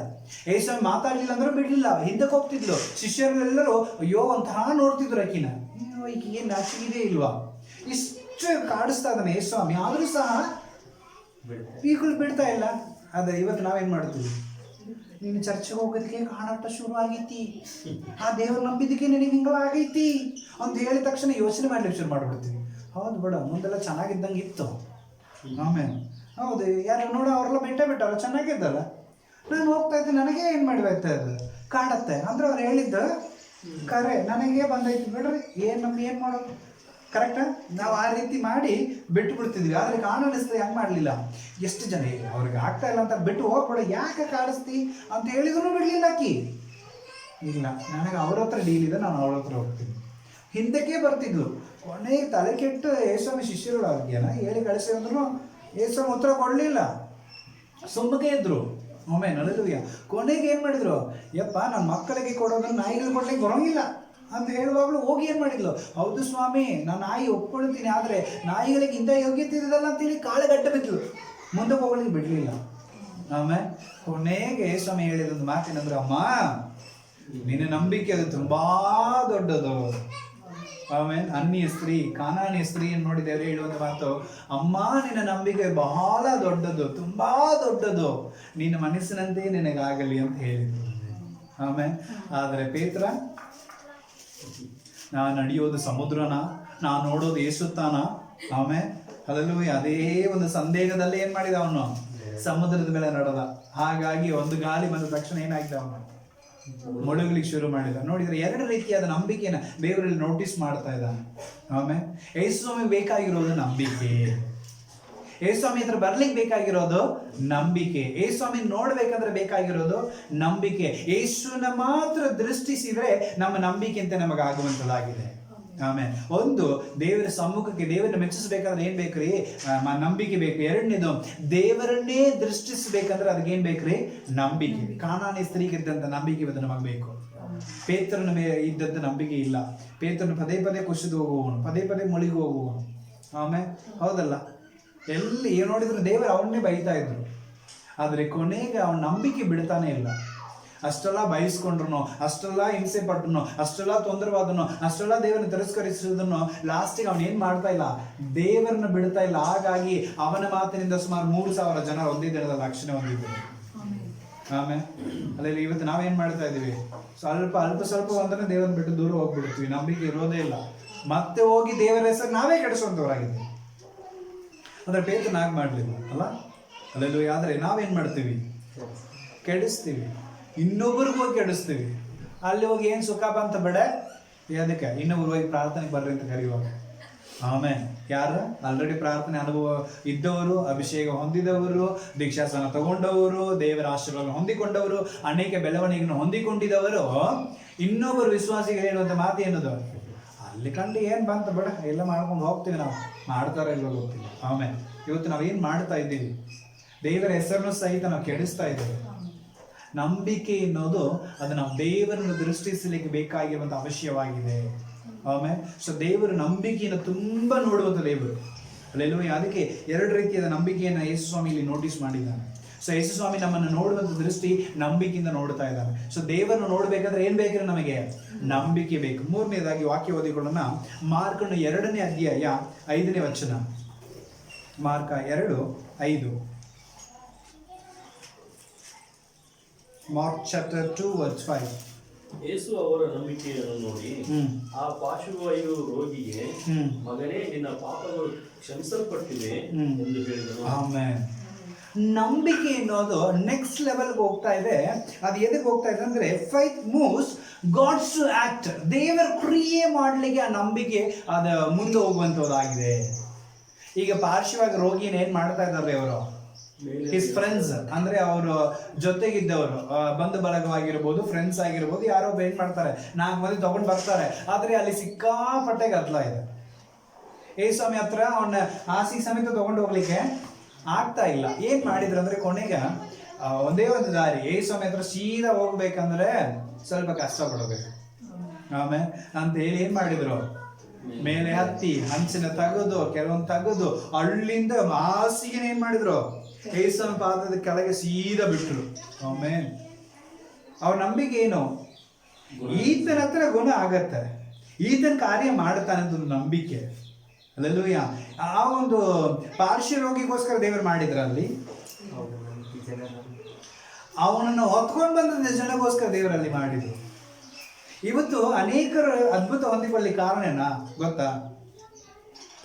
ಯೇಸುಸ್ವಾಮಿ ಮಾತಾಡ್ಲಿಲ್ಲ ಅಂದ್ರೂ ಬಿಡ್ಲಿಲ್ಲ, ಹಿಂದಕ್ಕೆ ಹೋಗ್ತಿದ್ಲು. ಶಿಷ್ಯರೆಲ್ಲರೂ ಅಯ್ಯೋ ಒಂಥರ ನೋಡ್ತಿದ್ರು ಆಕಿನ, ಈಕೆ ಏನ್ ನಾಚಿಗಿದೆ ಇಲ್ವಾ, ಇಷ್ಟು ಕಾಡಿಸ್ತಾ ಇದ್ದಾನೆ ಯೇಸುಸ್ವಾಮಿ, ಆದ್ರೂ ಸಹ ಈಗಲೂ ಬಿಡ್ತಾ ಇಲ್ಲ. ಆದ್ರೆ ಇವತ್ತು ನಾವೇನ್ ಮಾಡ್ತೀವಿ? ನೀನು ಚರ್ಚೆಗೆ ಹೋಗೋದಕ್ಕೆ ಕಾಣಾಟ ಶುರು ಆಗೈತಿ, ಆ ದೇವ್ರು ನಂಬಿದ್ದಕ್ಕೆ ನಿನಗೆ ಹಿಂಗಾಗೈತಿ ಅಂತ ಹೇಳಿದ ತಕ್ಷಣ ಯೋಚನೆ ಮಾಡ್ಲಿಕ್ಕೆ ಶುರು ಮಾಡ್ಬಿಡ್ತೀವಿ. ಹೌದು ಬಿಡ, ಮುಂದೆಲ್ಲ ಚೆನ್ನಾಗಿದ್ದಂಗೆ ಇತ್ತು. ಆಮೇಲೆ ಹೌದು, ಯಾರು ನೋಡ ಅವರೆಲ್ಲ ಬಿಟ್ಟಲ್ಲ, ಚೆನ್ನಾಗಿದ್ದಲ್ಲ, ನಾನು ಹೋಗ್ತಾ ಇದ್ದೆ, ನನಗೆ ಏನು ಮಾಡಿರ್ತಾ ಇದ್ದು ಕಾಣತ್ತೆ ಅಂದ್ರೆ ಅವ್ರು ಹೇಳಿದ್ದ ಕರೆ ನನಗೆ ಬಂದೈತಿ ಬಿಡ್ರಿ, ಏನು ಮಾಡೋದು? ಕರೆಕ್ಟಾ? ನಾವು ಆ ರೀತಿ ಮಾಡಿ ಬಿಟ್ಟು ಬಿಡ್ತಿದ್ವಿ. ಆದರೆ ಕಾಣಿಸ್ತಾ ಹೆಂಗೆ ಮಾಡಲಿಲ್ಲ. ಎಷ್ಟು ಜನ ಅವ್ರಿಗೆ ಆಗ್ತಾ ಇಲ್ಲ ಅಂತ ಬಿಟ್ಟು ಹೋಗ್ಬೇಡ, ಯಾಕೆ ಕಾಡಿಸ್ತಿ ಅಂತ ಹೇಳಿದ್ರು ಬಿಡಲಿಲ್ಲ ಆಕಿ. ಇಲ್ಲ, ನನಗೆ ಅವ್ರ ಹತ್ರ ಡೀಲ್ ಇದೆ, ನಾನು ಅವ್ರ ಹತ್ರ ಹೋಗ್ತೀನಿ. ಹಿಂದಕ್ಕೆ ಬರ್ತಿದ್ಲು. ಕೊನೆಗೆ ತಲೆ ಕೆಟ್ಟು ಯೇಸುಸ್ವಾಮಿ ಶಿಷ್ಯರುಗಳು ಅವ್ರಿಗೇನ ಹೇಳಿ ಕಳಿಸಿ ಅಂದ್ರು ಯೇಸುಸ್ವಾಮಿ ಉತ್ತರ ಕೊಡಲಿಲ್ಲ, ಸುಮ್ಮನೆ ಇದ್ರು. ಒಮ್ಮೆ ನಡೆದುಯ್ಯ ಕೊನೆಗೆ ಏನು ಮಾಡಿದ್ರು? ಯಪ್ಪ, ನನ್ನ ಮಕ್ಕಳಿಗೆ ಕೊಡೋದನ್ನು ನಾಯಿಗಳು ಕೊಡ್ಲಿಕ್ಕೆ ಬರೋಂಗಿಲ್ಲ ಅಂತ ಹೇಳುವಾಗಲೂ ಹೋಗಿ ಏನು ಮಾಡಿದ್ಲು? ಹೌದು ಸ್ವಾಮಿ, ನಾನು ನಾಯಿ ಒಪ್ಕೊಳ್ತೀನಿ, ಆದರೆ ನಾಯಿಗಳಿಗೆ ಇಂಥ ಯೋಗ್ಯತೆ ಇದಲ್ಲ ಅಂತೇಳಿ ಕಾಳೆಗಡ್ಡೆ ಬಿದ್ದರು, ಮುಂದೆ ಹೋಗ್ಲಿಕ್ಕೆ ಬಿಡಲಿಲ್ಲ. ಆಮೇಲೆ ಕೊನೆಗೆ ಸ್ವಾಮಿ ಹೇಳಿದೊಂದು ಮಾತೇನಂದ್ರೆ, ಅಮ್ಮ ನಿನ್ನ ನಂಬಿಕೆ ಅದು ತುಂಬಾ ದೊಡ್ಡದು. ಆಮೇಲೆ ಅನ್ಯ ಸ್ತ್ರೀ, ಕಾನಾನಿಯ ಸ್ತ್ರೀಯನ್ನು ನೋಡಿದ್ದೇವೆ ಹೇಳುವಂತ ಮಾತು, ಅಮ್ಮ ನಿನ್ನ ನಂಬಿಕೆ ಬಹಳ ದೊಡ್ಡದು, ತುಂಬಾ ದೊಡ್ಡದು, ನಿನ್ನ ಮನಸ್ಸಿನಂತೆ ನಿನಗಾಗಲಿ ಅಂತ ಹೇಳಿದ್ರು. ಆಮೇಲೆ ಆದರೆ ಪೇತ್ರ, ನಾನು ನಡೆಯೋದು ಸಮುದ್ರನ, ನಾನು ನೋಡೋದು ಯೇಸುತ್ತಾನ. ಆಮೇಲೆ ಅದರಲ್ಲೂ ಅದೇ ಒಂದು ಸಂದೇಹದಲ್ಲೇ ಏನ್ ಮಾಡಿದ ಅವನು? ಸಮುದ್ರದ ಮೇಲೆ ನಡೆದ. ಹಾಗಾಗಿ ಒಂದು ಗಾಳಿ ಬಂದ ತಕ್ಷಣ ಏನಾಗಿದೆ? ಅವನು ಮುಳುಗಲಿಕ್ಕೆ ಶುರು ಮಾಡಿದ. ನೋಡಿದ್ರೆ ಎರಡು ರೀತಿಯಾದ ನಂಬಿಕೆನ ದೇವರಲ್ಲಿ ನೋಟಿಸ್ ಮಾಡ್ತಾ ಇದ್ದಾನೆ. ಆಮೇಲೆ ಯೇಸುಸ್ವಾಮಿ ಬೇಕಾಗಿರೋದು ನಂಬಿಕೆ. ಯೇಸುಸ್ವಾಮಿ ಹತ್ರ ಬರ್ಲಿಕ್ಕೆ ಬೇಕಾಗಿರೋದು ನಂಬಿಕೆ. ಯೇಸುಸ್ವಾಮಿ ನೋಡ್ಬೇಕಂದ್ರೆ ಬೇಕಾಗಿರೋದು ನಂಬಿಕೆ. ಯೇಸುನ ಮಾತ್ರ ದೃಷ್ಟಿಸಿದ್ರೆ ನಮ್ಮ ನಂಬಿಕೆ ಅಂತ ನಮಗೆ ಆಗುವಂತದ್ದಾಗಿದೆ. ಆಮೇಲೆ ಒಂದು, ದೇವರ ಸಮ್ಮುಖಕ್ಕೆ ದೇವರನ್ನ ಮೆಚ್ಚಿಸ್ಬೇಕಾದ್ರೆ ಏನ್ ಬೇಕ್ರಿ? ನಂಬಿಕೆ ಬೇಕು. ಎರಡನೇದು, ದೇವರನ್ನೇ ದೃಷ್ಟಿಸ್ಬೇಕಂದ್ರೆ ಅದಕ್ಕೇನ್ ಬೇಕ್ರಿ? ನಂಬಿಕೆ. ಕಾನಾನಿ ಸ್ತ್ರೀಗೆ ಇದ್ದಂತ ನಂಬಿಕೆ ಇವತ್ತು ನಮಗೆ ಬೇಕು. ಪೇತ್ರನ ಮೇಲೆ ಇದ್ದಂತ ನಂಬಿಕೆ ಇಲ್ಲ. ಪೇತ್ರನ ಪದೇ ಪದೇ ಕುಸಿದು ಹೋಗುವವನು, ಪದೇ ಪದೇ ಮುಳುಗಿ ಹೋಗುವವನು. ಆಮೇಲೆ ಹೌದಲ್ಲ, ಎಲ್ಲಿ ನೋಡಿದ್ರು ದೇವರು ಅವನ್ನೇ ಬೈತಾ ಇದ್ರು. ಆದರೆ ಕೊನೆಗೆ ಅವನ ನಂಬಿಕೆ ಬಿಡ್ತಾನೆ ಇಲ್ಲ. ಅಷ್ಟೆಲ್ಲ ಬಯಸ್ಕೊಂಡ್ರು, ಅಷ್ಟೆಲ್ಲ ಹಿಂಸೆ ಪಟ್ಟನು, ಅಷ್ಟೆಲ್ಲ ತೊಂದರೆವಾದನು, ಅಷ್ಟೆಲ್ಲ ದೇವರನ್ನ ತಿರಸ್ಕರಿಸಿದನು, ಲಾಸ್ಟಿಗೆ ಅವನು ಏನು ಮಾಡ್ತಾ ಇಲ್ಲ, ದೇವರನ್ನ ಬಿಡ್ತಾ ಇಲ್ಲ. ಹಾಗಾಗಿ ಅವನ ಮಾತಿನಿಂದ ಸುಮಾರು 3,000 ಜನ ಒಂದೇ ದಿನದಲ್ಲಿ ರಕ್ಷಣೆ ಹೊಂದಿದ್ದಾರೆ. ಆಮೇಲೆ ಅಲ್ಲಲ್ಲಿ ಇವತ್ತು ನಾವೇನ್ ಮಾಡ್ತಾ ಇದೀವಿ, ಸ್ವಲ್ಪ ಒಂದನೇ ದೇವರನ್ನ ಬಿಟ್ಟು ದೂರ ಹೋಗ್ಬಿಡ್ತೀವಿ, ನಂಬಿಕೆ ಇರೋದೇ ಇಲ್ಲ. ಮತ್ತೆ ಹೋಗಿ ದೇವರ ಹೆಸರು ನಾವೇ ಕೆಡಿಸುವಂತವರಾಗಿದ್ದೀವಿ. ಅಂದ್ರೆ ಪೇತ್ರನಾಗಿ ಮಾಡ್ಲಿಲ್ಲ ಅಲ್ಲ, ಅಲ್ಲೆಲ್ಲೂ. ಆದ್ರೆ ನಾವೇನ್ ಮಾಡ್ತೀವಿ, ಕೆಡಿಸ್ತೀವಿ, ಇನ್ನೊಬ್ಬರಿಗೂ ಹೋಗಿ ಕೆಡಿಸ್ತೀವಿ. ಅಲ್ಲಿ ಹೋಗಿ ಏನ್ ಸುಖ ಬಂತ ಬೇಡ, ಅದಕ್ಕೆ ಇನ್ನೊಬ್ರು ಹೋಗಿ ಪ್ರಾರ್ಥನೆಗೆ ಬರ್ರಿ ಅಂತ ಕರೆಯುವಾಗ ಆಮೇಲೆ ಯಾರು ಆಲ್ರೆಡಿ ಪ್ರಾರ್ಥನೆ ಅನುಭವ ಇದ್ದವರು, ಅಭಿಷೇಕ ಹೊಂದಿದವರು, ದೀಕ್ಷಾಸನ ತಗೊಂಡವರು, ದೇವರ ಆಶೀರ್ವಾದ ಹೊಂದಿಕೊಂಡವರು, ಅನೇಕ ಬೆಳವಣಿಗೆಯನ್ನು ಹೊಂದಿಕೊಂಡಿದ್ದವರು ಇನ್ನೊಬ್ಬರು ವಿಶ್ವಾಸಿಗೆ ಹೇಳುವಂತ ಮಾತು ಏನದು, ಅಲ್ಲಿ ಕಂಡು ಏನ್ ಬಂತ ಬೇಡ, ಎಲ್ಲ ಮಾಡ್ಕೊಂಡು ಹೋಗ್ತೀವಿ. ನಾವು ಮಾಡ್ತಾರ ಇಲ್ವ ಗೊತ್ತಿಲ್ಲ. ಆಮೇಲೆ ಇವತ್ತು ನಾವೇನ್ ಮಾಡ್ತಾ ಇದ್ದೀವಿ, ದೇವರ ಹೆಸರನ್ನು ಸಹಿತ ನಾವು ಕೆಡಿಸ್ತಾ ಇದ್ದೇವೆ. ನಂಬಿಕೆ ಎನ್ನುವುದು ಅದು ನಾವು ದೇವರನ್ನು ದೃಷ್ಟಿಸಲಿಕ್ಕೆ ಬೇಕಾಗಿರುವಂತ ಅವಶ್ಯವಾಗಿದೆ. ಆಮೇಲೆ ಸೊ ದೇವರು ನಂಬಿಕೆಯನ್ನು ತುಂಬಾ ನೋಡುವಂತ ದೇವರು. ಅಲ್ಲೆಲ್ಲೂ ಅದಕ್ಕೆ 2 ರೀತಿಯಾದ ನಂಬಿಕೆಯನ್ನು ಯೇಸು ಸ್ವಾಮಿ ಇಲ್ಲಿ ನೋಟಿಸ್ ಮಾಡಿದ್ದಾನೆ. ಸೊ ಯೇಸು ಸ್ವಾಮಿ ನಮ್ಮನ್ನು ನೋಡುವಂತ ದೃಷ್ಟಿ ನಂಬಿಕೆಯಿಂದ ನೋಡ್ತಾ ಇದ್ದಾನೆ. ಸೊ ದೇವರನ್ನು ನೋಡ್ಬೇಕಾದ್ರೆ ಏನ್ ಬೇಕ್ರೆ ನಮಗೆ ನಂಬಿಕೆ ಬೇಕು. 3ನೇದಾಗಿ ವಾಕ್ಯ ಓದಿಕೊಳ್ಳೋಣ. ಮಾರ್ಕನ 2ನೇ ಅಧ್ಯಾಯ 5ನೇ ವಚನ. ಮಾರ್ಕ 2:5. Mark chapter 2 verse 5. ಯೇಸು ಅವರ ನಂಬಿಕೆಯನ್ನು ನೋಡಿ ಆ ಪಾರ್ಶ್ವವಾಯು ರೋಗಿಗೆ, ಮಗನೇ ನಿನ್ನ ಪಾಪಗಳು ಕ್ಷಮಿಸಲ್ಪಟ್ಟಿವೆ ಎಂದು ಹೇಳಿದರು. ಆಮೆನ್. ನಂಬಿಕೆ ಅನ್ನೋದು ನೆಕ್ಸ್ಟ್ ಲೆವೆಲ್ಗೆ ಹೋಗ್ತಾ ಇದೆ. ಅದು ಎದಕ್ಕೆ ಹೋಗ್ತಾ ಇದೆ ಅಂದ್ರೆ, faith moves God's to act. ದೇವರ ಕ್ರಿಯೆ ಮಾಡಲಿಕ್ಕೆ ಆ ನಂಬಿಕೆ ಅದು ಮುಂದೆ ಹೋಗುವಂಥದ್ದಾಗಿದೆ. ಈಗ ಪಾರ್ಶ್ವವಾಗಿ ರೋಗಿನ ಏನ್ ಮಾಡ್ತಾ ಇದ್ದಾರೆ ಅವರು, ಹಿಸ್ ಫ್ರೆಂಡ್ಸ್ ಅಂದ್ರೆ ಅವರು ಜೊತೆಗಿದ್ದವರು, ಬಂಧು ಬಳಗವಾಗಿರ್ಬೋದು, ಫ್ರೆಂಡ್ಸ್ ಆಗಿರ್ಬೋದು, ಯಾರೋ ಏನ್ ಮಾಡ್ತಾರೆ, 4 ಮಂದಿ ತಗೊಂಡು ಬರ್ತಾರೆ. ಆದ್ರೆ ಅಲ್ಲಿ ಸಿಕ್ಕಾಪಟ್ಟೆ ಗದ್ದಲ ಇದೆ. ಸ್ವಾಮಿ ಹತ್ರ ಅವನ್ನ ಹಾಸಿಗೆ ಸಮೇತ ತಗೊಂಡು ಹೋಗ್ಲಿಕ್ಕೆ ಆಗ್ತಾ ಇಲ್ಲ. ಏನ್ ಮಾಡಿದ್ರು ಅಂದ್ರೆ ಕೊನೆಗೆ ಒಂದೇ ಒಂದು ದಾರಿ, ಸ್ವಾಮಿ ಹತ್ರ ಸೀದಾ ಹೋಗ್ಬೇಕಂದ್ರೆ ಸ್ವಲ್ಪ ಕಷ್ಟ ಪಡಬೇಕು. ಆಮೇಲೆ ಅಂತ ಹೇಳಿ ಏನ್ ಮಾಡಿದ್ರು, ಮೇಲೆ ಹತ್ತಿ ಹಂಚಿನ ತೆಗೆದು ಕೆಲವೊಂದು ತೆಗೆದು ಅಲ್ಲಿಂದ ಹಾಸಿಗೆ ಏನ್ ಮಾಡಿದ್ರು, ಸ್ವಾಮಿ ಪಾದದ ಕೆಳಗೆ ಸೀದಾ ಬಿಟ್ರು. ಆಮೇಲೆ ಅವ್ರ ನಂಬಿಕೆ ಏನು, ಈತನ ಹತ್ರ ಗುಣ ಆಗತ್ತೆ, ಈತನ ಕಾರ್ಯ ಮಾಡ್ತಾನೆ ಅಂತ ಒಂದು ನಂಬಿಕೆ. ಅಲ್ಲೆಲ್ಲೂಯ್ಯ. ಆ ಒಂದು ಪಾರ್ಶ್ವ ರೋಗಿಗೋಸ್ಕರ ದೇವರು ಮಾಡಿದ್ರ ಅಲ್ಲಿ, ಅವನನ್ನು ಹೊತ್ಕೊಂಡು ಬಂದ ಜನಗೋಸ್ಕರ ದೇವರಲ್ಲಿ ಮಾಡಿದ್ರು. ಇವತ್ತು ಅನೇಕರು ಅದ್ಭುತ ಹೊಂದಿಕೊಳ್ಳಿ ಕಾರಣನಾ ಗೊತ್ತಾ,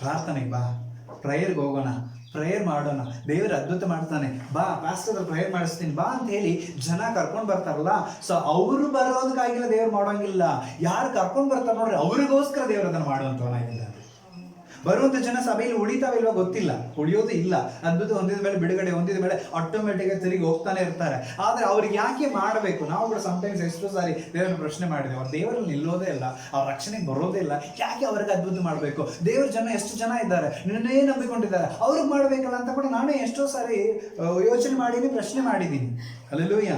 ಪ್ರಾರ್ಥನೆಗೆ ಬಾ, ಪ್ರೇಯರ್ಗೆ ಹೋಗೋಣ, ಪ್ರೇಯರ್ ಮಾಡೋಣ, ದೇವರು ಅದ್ಭುತ ಮಾಡ್ತಾನೆ, ಬಾ ಪಾಸ್ಟರ್ ಪ್ರೇಯರ್ ಮಾಡಿಸ್ತೀನಿ ಬಾ ಅಂತ ಹೇಳಿ ಜನ ಕರ್ಕೊಂಡು ಬರ್ತಾರಲ್ಲ. ಸೊ ಅವರು ಬರೋದಕ್ಕಾಗಿಲ್ಲ ದೇವ್ರು ಮಾಡೋಂಗಿಲ್ಲ. ಯಾರು ಕರ್ಕೊಂಡು ಬರ್ತಾರೆ ನೋಡ್ರಿ, ಅವ್ರಿಗೋಸ್ಕರ ದೇವರು ಅದನ್ನು ಮಾಡುವಂತವನಾಗಿಲ್ಲ. ಬರುವಂತ ಜನ ಸಭೆಯಲ್ಲಿ ಉಳಿತಾವಿಲ್ವ ಗೊತ್ತಿಲ್ಲ, ಉಳಿಯೋದು ಇಲ್ಲ. ಅದ್ಭುತ ಹೊಂದಿದ ಮೇಲೆ, ಬಿಡುಗಡೆ ಹೊಂದಿದ ಮೇಲೆ ಆಟೋಮೆಟಿಕ್ ಆಗಿ ತಿರುಗಿ ಹೋಗ್ತಾನೆ ಇರ್ತಾರೆ. ಆದ್ರೆ ಅವ್ರಿಗೆ ಯಾಕೆ ಮಾಡಬೇಕು? ನಾವು ಕೂಡ ಸಮಟೈಮ್ಸ್ ಎಷ್ಟೋ ಸಾರಿ ದೇವರನ್ನ ಪ್ರಶ್ನೆ ಮಾಡಿದ್ದೇವೆ. ಅವ್ರು ದೇವರಲ್ಲಿ ನಿಲ್ಲೋದೇ ಇಲ್ಲ, ಅವ್ರ ರಕ್ಷಣೆಗೆ ಬರೋದೇ ಇಲ್ಲ, ಯಾಕೆ ಅವ್ರಿಗೆ ಅದ್ಭುತ ಮಾಡಬೇಕು? ದೇವ್ರ ಜನ ಎಷ್ಟು ಜನ ಇದ್ದಾರೆ, ನಿನ್ನೇ ನಂಬಿಕೊಂಡಿದ್ದಾರೆ, ಅವ್ರಿಗೆ ಮಾಡ್ಬೇಕಲ್ಲ ಅಂತ ಕೂಡ ನಾನು ಎಷ್ಟೋ ಸಾರಿ ಯೋಚನೆ ಮಾಡೀನಿ, ಪ್ರಶ್ನೆ ಮಾಡಿದ್ದೀನಿ. ಅಲ್ಲೆಲ್ಲೂಯ್ಯ.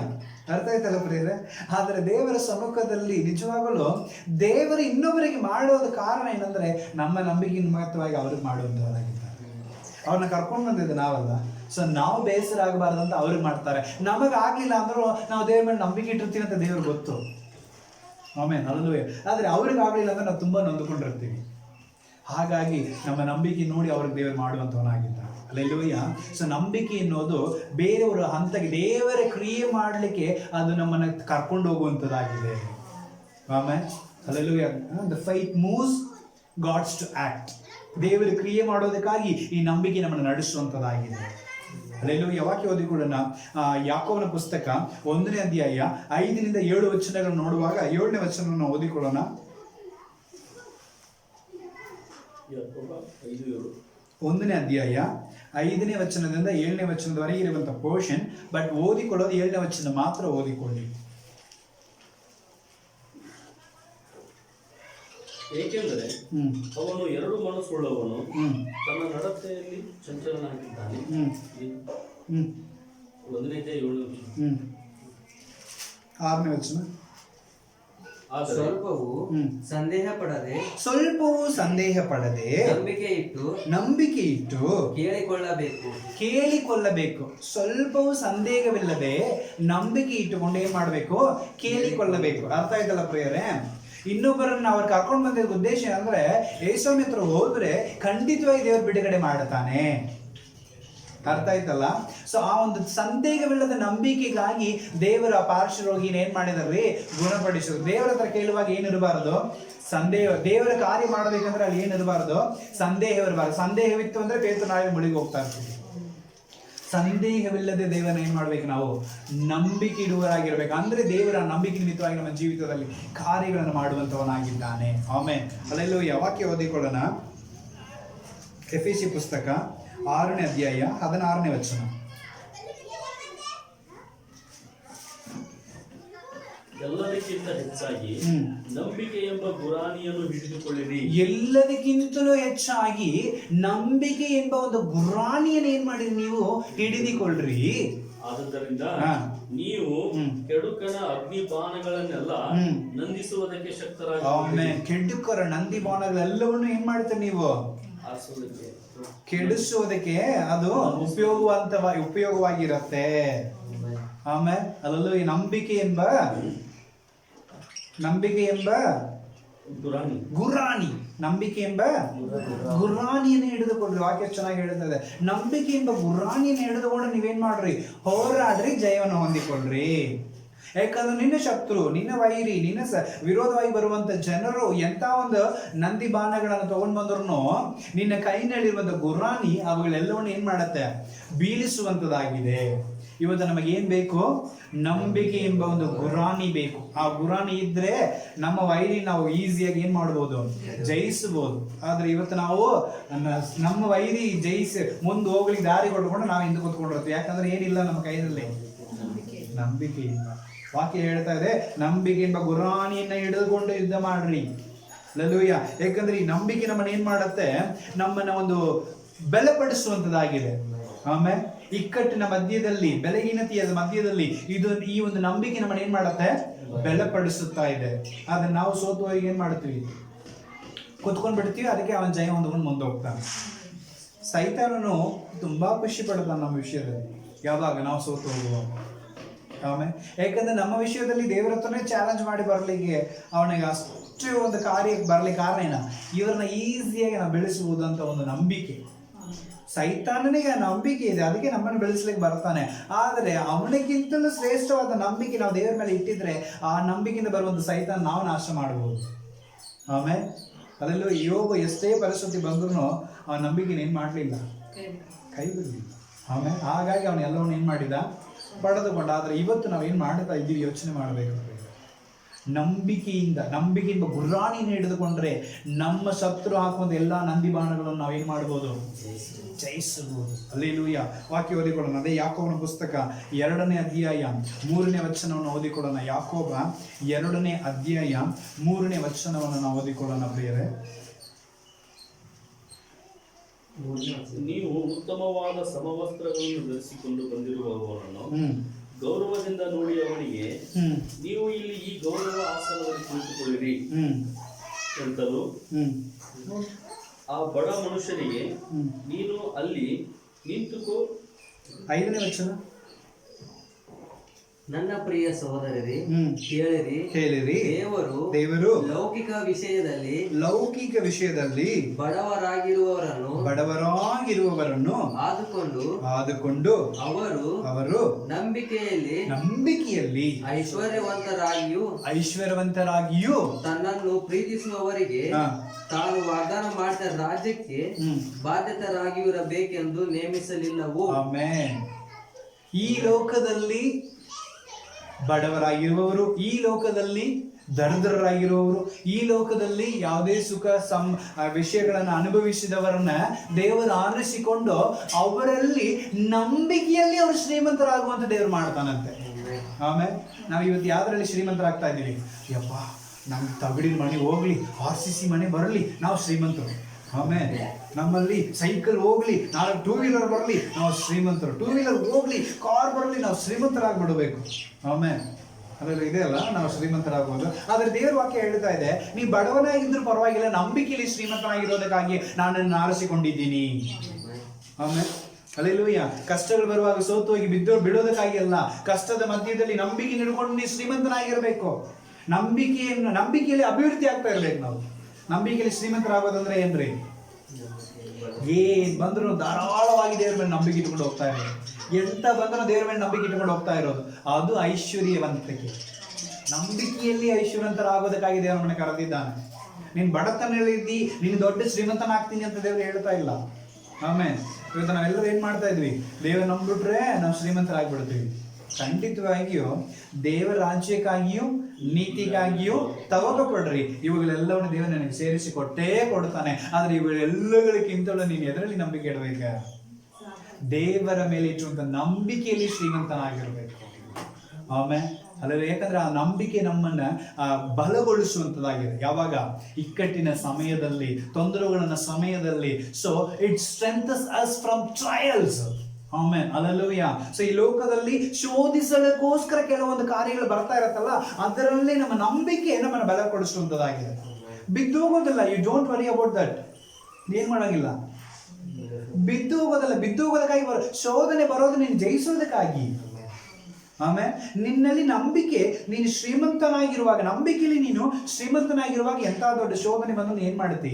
ಅರ್ಥ ಆಯ್ತಲ್ಲ ಪ್ರಿಯರೇ? ಆದರೆ ದೇವರ ಸಮ್ಮುಖದಲ್ಲಿ ನಿಜವಾಗಲೂ ದೇವರು ಇನ್ನೊಬ್ಬರಿಗೆ ಮಾಡೋದು ಕಾರಣ ಏನಂದ್ರೆ, ನಮ್ಮ ನಂಬಿಕೆ ನಿಮಿತ್ತವಾಗಿ ಅವ್ರಿಗೆ ಮಾಡುವಂಥವರಾಗಿದ್ದಾರೆ. ಅವ್ರನ್ನ ಕರ್ಕೊಂಡು ಬಂದಿದ್ದು ನಾವಲ್ಲ. ಸೊ ನಾವು ಬೇಸರ ಆಗಬಾರ್ದಂತ ಅವ್ರಿಗೆ ಮಾಡ್ತಾರೆ. ನಮಗಾಗ್ಲಿಲ್ಲ ಅಂದ್ರೂ ನಾವು ದೇವ್ರ ಮೇಲೆ ನಂಬಿಕೆ ಇಟ್ಟಿರ್ತೀವಿ ಅಂತ ದೇವ್ರಿಗೆ ಗೊತ್ತು. ಆಮೇಲೆ ಅಲ್ಲೂ ಆದ್ರೆ ಅವ್ರಿಗೆ ಆಗ್ಲಿಲ್ಲ ಅಂದ್ರೆ ನಾವು ತುಂಬಾ ನೊಂದುಕೊಂಡಿರ್ತೀವಿ. ಹಾಗಾಗಿ ನಮ್ಮ ನಂಬಿಕೆ ನೋಡಿ ಅವ್ರಿಗೆ ದೇವರು ಮಾಡುವಂಥವನಾಗಿದ್ದಾರೆ. ಅಲ್ಲೆಲ್ಲೂಯ್ಯ. ಸೊ ನಂಬಿಕೆ ಅನ್ನೋದು ಬೇರೆಯವರ ಹಂತಕ್ಕೆ ದೇವರ ಕ್ರಿಯೆ ಮಾಡಲಿಕ್ಕೆ ಅದು ನಮ್ಮನ್ನು ಕರ್ಕೊಂಡು ಹೋಗುವಂಥದ್ದಾಗಿದೆ. ಆಮೇಲೆ hallelujah. The faith moves God's to act. ದೇವರ ಕ್ರಿಯೆ ಮಾಡೋದಕ್ಕಾಗಿ ಈ ನಂಬಿಕೆ ನಮ್ಮನ್ನು ನಡೆಸುವಂಥದ್ದಾಗಿದೆ. ಅಲ್ಲೆಲ್ಲೂಯ್ಯ. ವಾಕ್ಯ ಓದಿಕೊಳ್ಳೋಣ. ಯಾಕೋಬನ ಪುಸ್ತಕ 1ನೇ ಅಧ್ಯಾಯ 5ರಿಂದ 7 ವಚನಗಳನ್ನು ನೋಡುವಾಗ 7ನೇ ವಚನವನ್ನು ಓದಿಕೊಳ್ಳೋಣ. 1ನೇ ಅಧ್ಯಾಯ 5ನೇ ವಚನದಿಂದ 7ನೇ ವಚನದವರೆಗೆ ಇರುವಂತ ಪೋರ್ಷನ್. ಬಟ್ ಓದಿಕೊಳ್ಳೋದು 7ನೇ ವಚನ ಮಾತ್ರ ಓದಿಕೊಳ್ಳಿ. ಏಕೆಂದರೆ ಅವನು 2 ಮನಸ್ಸುಳ್ಳವನು, ತನ್ನ ನಡತೆಯಲ್ಲಿ ಚಂಚಲನಾಗಿದ್ದಾನೆ. 1ನೇ ಅಧ್ಯಾಯ 7ನೇ ವಚನ. 6ನೇ ವಚನ. ಆದರೆ ಸ್ವಲ್ಪವೂ ಸಂದೇಹ ಪಡದೆ ಸ್ವಲ್ಪವೂ ಸಂದೇಹ ಪಡದೆ ನಂಬಿಕೆ ಇಟ್ಟು ಕೇಳಿಕೊಳ್ಳಬೇಕು. ಸ್ವಲ್ಪವೂ ಸಂದೇಹವಿಲ್ಲದೆ ನಂಬಿಕೆ ಇಟ್ಟುಕೊಂಡು ಏನ್ ಮಾಡ್ಬೇಕು? ಕೇಳಿಕೊಳ್ಳಬೇಕು. ಅರ್ಥ ಆಯ್ತಲ್ಲ ಪ್ರಿಯರೇ? ಇನ್ನೊಬ್ಬರನ್ನ ಅವ್ರು ಕರ್ಕೊಂಡು ಬಂದಿದ್ದ ಉದ್ದೇಶ ಅಂದ್ರೆ ಯೇಸುವಿನ ಹತ್ರ ಹೋದ್ರೆ ಖಂಡಿತವಾಗಿ ದೇವರು ಬಿಡುಗಡೆ ಮಾಡುತ್ತಾನೆ. ಅರ್ಥ ಆಯ್ತಲ್ಲ? ಸೊ ಆ ಒಂದು ಸಂದೇಹವಿಲ್ಲದ ನಂಬಿಕೆಗಾಗಿ ದೇವರ ಪಾರ್ಶ್ವರೋಗಿನ ಏನ್ ಮಾಡಿದಾರ್ರಿ? ಗುಣಪಡಿಸಿದ್ರು. ದೇವರ ಹತ್ರ ಕೇಳುವಾಗ ಏನಿರಬಾರದು? ಸಂದೇಹ. ದೇವರ ಕಾರ್ಯ ಮಾಡಬೇಕಂದ್ರೆ ಅಲ್ಲಿ ಏನಿರಬಾರದು? ಸಂದೇಹವಿರಬಾರದು. ಸಂದೇಹವಿತ್ತು ಅಂದ್ರೆ ಪೇತ್ರ ನಾವೇ ಮುಳುಗಿ ಹೋಗ್ತಾ ಇರ್ತೀವಿ. ಸಂದೇಹವಿಲ್ಲದೆ ದೇವರನ್ನ ಏನ್ ಮಾಡ್ಬೇಕು? ನಾವು ನಂಬಿಕೆ ಇಡುವರಾಗಿರ್ಬೇಕು. ಅಂದ್ರೆ ದೇವರ ನಂಬಿಕೆ ನಿಮಿತ್ತವಾಗಿ ನಮ್ಮ ಜೀವಿತದಲ್ಲಿ ಕಾರ್ಯಗಳನ್ನು ಮಾಡುವಂತವನಾಗಿದ್ದಾನೆ. ಆಮೇಲೆ ಅಲ್ಲೆಲ್ಲೂ ವಾಕ್ಯ ಓದಿಕೊಳ್ಳೋಣ. ಎಫೆಸಿ ಪುಸ್ತಕ 6ನೇ ಅಧ್ಯಾಯ 16ನೇ ವಚನ. ಎಲ್ಲದಕ್ಕಿಂತ ಹೆಚ್ಚಾಗಿ ನಂಬಿಕೆ ಎಂಬ ಗುರಾಣಿಯನ್ನು ಹಿಡಿದುಕೊಳ್ಳಿರಿ. ಎಲ್ಲದಕ್ಕಿಂತಲೂ ಹೆಚ್ಚಾಗಿ ನಂಬಿಕೆ ಎಂಬ ಒಂದು ಗುರಾಣಿಯನ್ನು ಏನ್ ಮಾಡಿರಿ? ನೀವು ಹಿಡಿದುಕೊಳ್ಳ್ರಿ. ಆದುದರಿಂದ ನೀವು ಕೆಡುಕನ ಅಗ್ನಿಬಾಣಗಳನ್ನೆಲ್ಲ ನಂದಿಸುವುದಕ್ಕೆ ಶಕ್ತರಾಗಿ. ಕೆಡುಕರ ನಂದಿ ಬಾಣಗಳೆಲ್ಲವನ್ನು ಏನ್ ಮಾಡ್ತೀರಿ ನೀವು? ಕೆಡಿಸುವುದಕ್ಕೆ ಅದು ಉಪಯೋಗವಾಗಿರತ್ತೆ. ಆಮೇಲೆ ಅಲ್ಲೂ ಈ ನಂಬಿಕೆ ಎಂಬ ಗುರಾಣಿ, ನಂಬಿಕೆ ಎಂಬ ಗುರಾಣಿಯನ್ನು ಹಿಡಿದುಕೊಳ್ಳ್ರಿ. ವಾಕ್ಯ ಚೆನ್ನಾಗಿ ಹೇಳ್ತದೆ. ನಂಬಿಕೆ ಎಂಬ ಗುರಾಣಿಯನ್ನು ಹಿಡಿದುಕೊಂಡು ನೀವೇನ್ ಮಾಡ್ರಿ? ಹೋರಾಡ್ರಿ, ಜಯವನ್ನು ಹೊಂದಿಕೊಳ್ಳ್ರಿ. ಯಾಕಂದ್ರೆ ನಿನ್ನ ಶತ್ರು, ನಿನ್ನ ವೈರಿ, ನಿನ್ನ ವಿರೋಧವಾಗಿ ಬರುವಂತ ಜನರು ಎಂತ ಒಂದು ನಂದಿ ಬಾಣಗಳನ್ನು ತಗೊಂಡ್ ಬಂದ್ರು ನಿನ್ನ ಕೈನಲ್ಲಿರುವಂತ ಗುರಾಣಿ ಅವುಗಳೆಲ್ಲವನ್ನು ಏನ್ ಮಾಡತ್ತೆ? ಬೀಳಿಸುವಂತದಾಗಿದೆ. ಇವತ್ತು ನಮಗೇನ್ ಬೇಕು? ನಂಬಿಕೆ ಎಂಬ ಒಂದು ಗುರಾಣಿ ಬೇಕು. ಆ ಗುರಾಣಿ ಇದ್ರೆ ನಮ್ಮ ವೈರಿ ನಾವು ಈಸಿಯಾಗಿ ಏನ್ ಮಾಡ್ಬೋದು? ಜಯಿಸಬಹುದು. ಆದ್ರೆ ಇವತ್ತು ನಾವು ನಮ್ಮ ವೈರಿ ಜಯಿಸಿ ಮುಂದೆ ಹೋಗ್ಲಿಕ್ಕೆ ದಾರಿ ಕೊಟ್ಕೊಂಡು ನಾವು ಹಿಂದೆ ಕೂತ್ಕೊಂಡಿರ್ತೀವಿ. ಯಾಕಂದ್ರೆ ಏನಿಲ್ಲ ನಮ್ಮ ಕೈಯಲ್ಲಿ? ನಂಬಿಕೆ ಇಲ್ಲ. ವಾಕ್ಯ ಹೇಳ್ತಾ ಇದೆ, ನಂಬಿಕೆ ಎಂಬ ಗುರಾಣಿಯನ್ನ ಹಿಡಿದುಕೊಂಡು ಯುದ್ಧ ಮಾಡ್ರಿ. ಹಲ್ಲೆಲೂಯ. ಯಾಕಂದ್ರೆ ಈ ನಂಬಿಕೆ ನಮ್ಮನ್ನ ಏನ್ ಮಾಡತ್ತೆ? ನಮ್ಮನ್ನ ಒಂದು ಬಲಪಡಿಸುವಂತದಾಗಿದೆ. ಆಮೇಲೆ ಇಕ್ಕಟ್ಟಿನ ಮಧ್ಯದಲ್ಲಿ, ಬಲಹೀನತೆಯ ಮಧ್ಯದಲ್ಲಿ ಈ ಒಂದು ನಂಬಿಕೆ ನಮ್ಮನ್ನ ಏನ್ ಮಾಡತ್ತೆ? ಬಲಪಡಿಸುತ್ತಾ ಇದೆ. ಆದ್ರೆ ನಾವು ಸೋತು ಹೋಗಿ ಏನ್ ಮಾಡ್ತೀವಿ? ಕುತ್ಕೊಂಡ್ ಬಿಡ್ತೀವಿ. ಅದಕ್ಕೆ ಅವನ ಜಯ ಹೊಂದ್ಕೊಂಡು ಮುಂದೆ ಹೋಗ್ತಾನೆ. ಸೈತಾನನು ತುಂಬಾ ಖುಷಿ ಪಡ್ತಾನೆ ನಮ್ಮ ವಿಷಯದಲ್ಲಿ, ಯಾವಾಗ ನಾವು ಸೋತು ಹೋಗುವ. ಆಮೇಲೆ ಯಾಕಂದ್ರೆ ನಮ್ಮ ವಿಷಯದಲ್ಲಿ ದೇವರ ಹತ್ರನೇ ಚಾಲೆಂಜ್ ಮಾಡಿ ಬರ್ಲಿಕ್ಕೆ ಅವನಿಗೆ ಅಷ್ಟು ಒಂದು ಕಾರ್ಯಕ್ಕೆ ಬರ್ಲಿಕ್ಕೆ ಕಾರಣ ಏನ? ಇವ್ರನ್ನ ಈಸಿಯಾಗಿ ನಾವು ಬೆಳೆಸಬಹುದು ಅಂತ ಒಂದು ನಂಬಿಕೆ. ಸೈತಾನನಿಗೆ ನಂಬಿಕೆ ಇದೆ, ಅದಕ್ಕೆ ನಮ್ಮನ್ನು ಬೆಳೆಸ್ಲಿಕ್ಕೆ ಬರ್ತಾನೆ. ಆದರೆ ಅವನಿಗಿಂತಲೂ ಶ್ರೇಷ್ಠವಾದ ನಂಬಿಕೆ ನಾವು ದೇವರ ಮೇಲೆ ಇಟ್ಟಿದ್ರೆ ಆ ನಂಬಿಕೆಯಿಂದ ಬರುವಂತ ಸೈತಾನ ನಾವು ನಾಶ ಮಾಡಬಹುದು. ಆಮೇಲೆ ಅದರಲ್ಲೂ ಯೋಗ ಎಷ್ಟೇ ಪರಿಸ್ಥಿತಿ ಬಂದ್ರು ಆ ನಂಬಿಕೆನ ಏನ್ ಮಾಡ್ಲಿಲ್ಲ, ಕೈ ಬಿಡಲಿಲ್ಲ. ಆಮೇಲೆ ಹಾಗಾಗಿ ಅವನು ಎಲ್ಲವನ್ನು ಏನ್ ಮಾಡಿದ? ಪಡೆದುಕೊಂಡ. ಆದ್ರೆ ಇವತ್ತು ನಾವು ಏನ್ ಮಾಡ್ತಾ ಇದ್ದೀವಿ? ಯೋಚನೆ ಮಾಡಬೇಕು. ನಂಬಿಕೆಯಿಂದ ಗುರಾಣಿನ ಹಿಡಿದುಕೊಂಡ್ರೆ ನಮ್ಮ ಶತ್ರು ಹಾಕುವಂತ ಎಲ್ಲಾ ನಂದಿ ಬಾಣಗಳನ್ನು ನಾವೇನ್ ಮಾಡ್ಬೋದು? ಜಯಿಸಬಹುದು. ಹಲ್ಲೆಲೂಯಾ. ವಾಕ್ಯ ಓದಿಕೊಳ್ಳೋಣ. ಅದೇ ಯಾಕೋಬನ ಪುಸ್ತಕ 2ನೇ ಅಧ್ಯಾಯ 3ನೇ ವಚನವನ್ನು ಓದಿಕೊಳ್ಳೋಣ. ಯಾಕೋಬ 2ನೇ ಅಧ್ಯಾಯ 3ನೇ ವಚನವನ್ನು ನಾವು ಓದಿಕೊಳ್ಳೋಣ ಪ್ರಿಯರೇ. ನೀವು ಉತ್ತಮವಾದ ಸಮವಸ್ತ್ರಗಳನ್ನು ಧರಿಸಿಕೊಂಡು ಬಂದಿರುವವರನ್ನು ಗೌರವದಿಂದ ನೋಡಿ ಅವನಿಗೆ, ನೀವು ಇಲ್ಲಿ ಈ ಗೌರವ ಆಸನದಲ್ಲಿ ಕುಳಿತುಕೊಳ್ಳಿರಿ ಎಂತಲೂ, ಆ ಬಡ ಮನುಷ್ಯನಿಗೆ ನೀನು ಅಲ್ಲಿ ನಿಂತುಕೋ. 5ನೇ ವಚನ. ನನ್ನ ಪ್ರಿಯ ಸಹೋದರರೇ, ಕೇಳಿರಿ. ದೇವರು ಲೌಕಿಕ ವಿಷಯದಲ್ಲಿ ಬಡವರಾಗಿರುವವರನ್ನು ಆದುಕೊಂಡು ಅವರು ನಂಬಿಕೆಯಲ್ಲಿ ಐಶ್ವರ್ಯವಂತರಾಗಿಯೂ ತನ್ನನ್ನು ಪ್ರೀತಿಸುವವರಿಗೆ ತಾನು ವಾಗ್ದಾನ ಮಾಡಿದ ರಾಜ್ಯಕ್ಕೆ ಬಾಧ್ಯತರಾಗಿರಬೇಕೆಂದು ನೇಮಿಸಲಿಲ್ಲವೋ. ಆಮೆನ್. ಈ ಲೋಕದಲ್ಲಿ ಬಡವರಾಗಿರುವವರು, ಈ ಲೋಕದಲ್ಲಿ ದರಿದ್ರರಾಗಿರುವವರು, ಈ ಲೋಕದಲ್ಲಿ ಯಾವುದೇ ಸುಖ ವಿಷಯಗಳನ್ನು ಅನುಭವಿಸಿದವರನ್ನ ದೇವರು ಆರಿಸಿಕೊಂಡು ಅವರಲ್ಲಿ ನಂಬಿಕೆಯಲ್ಲಿ ಅವರು ಶ್ರೀಮಂತರಾಗುವಂತ ದೇವರು ಮಾಡ್ತಾನಂತೆ. ಆಮೇಲೆ ನಾವು ಇವತ್ತು ಯಾವ್ದ್ರಲ್ಲಿ ಶ್ರೀಮಂತರಾಗ್ತಾ ಇದ್ದೀವಿ? ಯಪ್ಪ, ನಮ್ ತಗಡಿನ ಮನೆ ಹೋಗ್ಲಿ, RCC ಮನೆ ಬರಲಿ, ನಾವು ಶ್ರೀಮಂತರು. ಆಮೇಲೆ ನಮ್ಮಲ್ಲಿ ಸೈಕಲ್ ಹೋಗ್ಲಿ, 4 ಟೂ ವೀಲರ್ ಬರಲಿ, ನಾವು ಶ್ರೀಮಂತರು. 2 ವೀಲರ್ ಹೋಗ್ಲಿ, ಕಾರ್ ಬರಲಿ, ನಾವು ಶ್ರೀಮಂತರಾಗ್ಬಿಡ್ಬೇಕು. ಆಮೇಲೆ ಅದ್ರಲ್ಲಿ ಇದೆ ಅಲ್ಲ, ನಾವು ಶ್ರೀಮಂತರಾಗಬಹುದು. ಆದ್ರೆ ದೇವರ ವಾಕ್ಯ ಹೇಳ್ತಾ ಇದೆ, ನೀ ಬಡವನಾಗಿದ್ರು ಪರವಾಗಿಲ್ಲ, ನಂಬಿಕೆಯಲ್ಲಿ ಶ್ರೀಮಂತನಾಗಿರೋದಕ್ಕಾಗಿ ನಾನು ಆರಿಸಿಕೊಂಡಿದ್ದೀನಿ. ಆಮೇಲೆ ಹಲ್ಲೆಲೂಯಾ. ಕಷ್ಟಗಳು ಬರುವಾಗ ಸೋತು ಹೋಗಿ ಬಿಡೋದಕ್ಕಾಗಿ ಅಲ್ಲ, ಕಷ್ಟದ ಮಧ್ಯದಲ್ಲಿ ನಂಬಿಕೆ ಹಿಡ್ಕೊಂಡು ನೀ ಶ್ರೀಮಂತನಾಗಿರ್ಬೇಕು. ನಂಬಿಕೆಯಲ್ಲಿ ಅಭಿವೃದ್ಧಿ ಆಗ್ತಾ ಇರ್ಬೇಕು. ನಾವು ನಂಬಿಕೆಯಲ್ಲಿ ಶ್ರೀಮಂತರಾಗೋದಂದ್ರೆ ಏನ್ರಿ? ಏನ್ ಬಂದ್ರು ಧಾರಾಳವಾಗಿ ದೇವ್ರ ಮೇಲೆ ನಂಬಿಕೆ ಇಟ್ಕೊಂಡು ಹೋಗ್ತಾ ಇರೋದು. ಎಂತ ಬಂದ್ರು ದೇವ್ರ ಮೇಲೆ ನಂಬಿಕೆ ಇಟ್ಕೊಂಡು ಹೋಗ್ತಾ ಇರೋದು, ಅದು ಐಶ್ವರ್ಯವಂತಿಕೆ. ನಂಬಿಕೆಯಲ್ಲಿ ಐಶ್ವರ್ಯವಂತರಾಗೋದಕ್ಕಾಗಿ ದೇವರ ಮನೆ ಕರೆದಿದ್ದಾನೆ. ನೀನ್ ಬಡತನಲ್ಲಿದ್ದಿ, ನೀನು ದೊಡ್ಡ ಶ್ರೀಮಂತನಾಗ್ತೀನಿ ಅಂತ ದೇವರು ಹೇಳ್ತಾ ಇಲ್ಲ. ಆಮೇಲೆ ಇವತ್ತು ನಾವೆಲ್ಲರೂ ಏನ್ ಮಾಡ್ತಾ ಇದ್ವಿ? ದೇವರು ನಂಬಿಟ್ರೆ ನಾವು ಶ್ರೀಮಂತರಾಗ್ಬಿಡ್ತೀವಿ. ಖಂಡಿತವಾಗಿಯೂ ದೇವರ ರಾಜ್ಯಕ್ಕಾಗಿಯೂ ನೀತಿಗಾಗಿಯೂ ತಗೋಪಡ್ರಿ. ಇವುಗಳೆಲ್ಲವನ್ನು ದೇವರು ನನಗೆ ಸೇರಿಸಿ ಕೊಡ್ತಾನೆ. ಆದ್ರೆ ಇವುಗಳೆಲ್ಲಗಳಿಗಿಂತಲೂ ನೀನು ಎದರಲ್ಲಿ ನಂಬಿಕೆ ಇಡಬೇಕ? ದೇವರ ಮೇಲೆ ಇಟ್ಟುವಂತ ನಂಬಿಕೆಯಲ್ಲಿ ಶ್ರೀಮಂತನಾಗಿರ್ಬೇಕು. ಆಮೇಲೆ ಅಲ್ಲ, ಯಾಕಂದ್ರೆ ಆ ನಂಬಿಕೆ ನಮ್ಮನ್ನ ಬಲಗೊಳಿಸುವಂತದ್ದಾಗಿದೆ. ಯಾವಾಗ? ಇಕ್ಕಟ್ಟಿನ ಸಮಯದಲ್ಲಿ, ತೊಂದರೆಗಳ ಸಮಯದಲ್ಲಿ. So it strengthens us from trials. Amen, hallelujah. So ಈ ಲೋಕದಲ್ಲಿ ಶೋಧಿಸಲಿಕ್ಕೋಸ್ಕರ ಕೆಲವೊಂದು ಕಾರ್ಯಗಳು ಬರ್ತಾ ಇರತ್ತಲ್ಲ, ಅದರಲ್ಲಿ ನಮ್ಮ ನಂಬಿಕೆ ನಮ್ಮನ್ನು ಬಲಗೊಳಿಸುವಂತದ್ದಾಗಿದೆ. ಬಿದ್ದು ಹೋಗೋದಿಲ್ಲ. You don't worry about that. ಏನ್ ಮಾಡಂಗಿಲ್ಲ, ಬಿದ್ದು ಹೋಗೋದಕ್ಕಾಗಿ ಶೋಧನೆ ಬರೋದು ನೀನು ಜಯಿಸೋದಕ್ಕಾಗಿ. ಆಮೇಲೆ ನಿನ್ನಲ್ಲಿ ನಂಬಿಕೆ, ನೀನು ಶ್ರೀಮಂತನಾಗಿರುವಾಗ, ನಂಬಿಕೆಯಲ್ಲಿ ನೀನು ಶ್ರೀಮಂತನಾಗಿರುವಾಗ ಎಂತ ದೊಡ್ಡ ಶೋಧನೆ ಬಂದು ಏನ್ ಮಾಡುತ್ತಿ?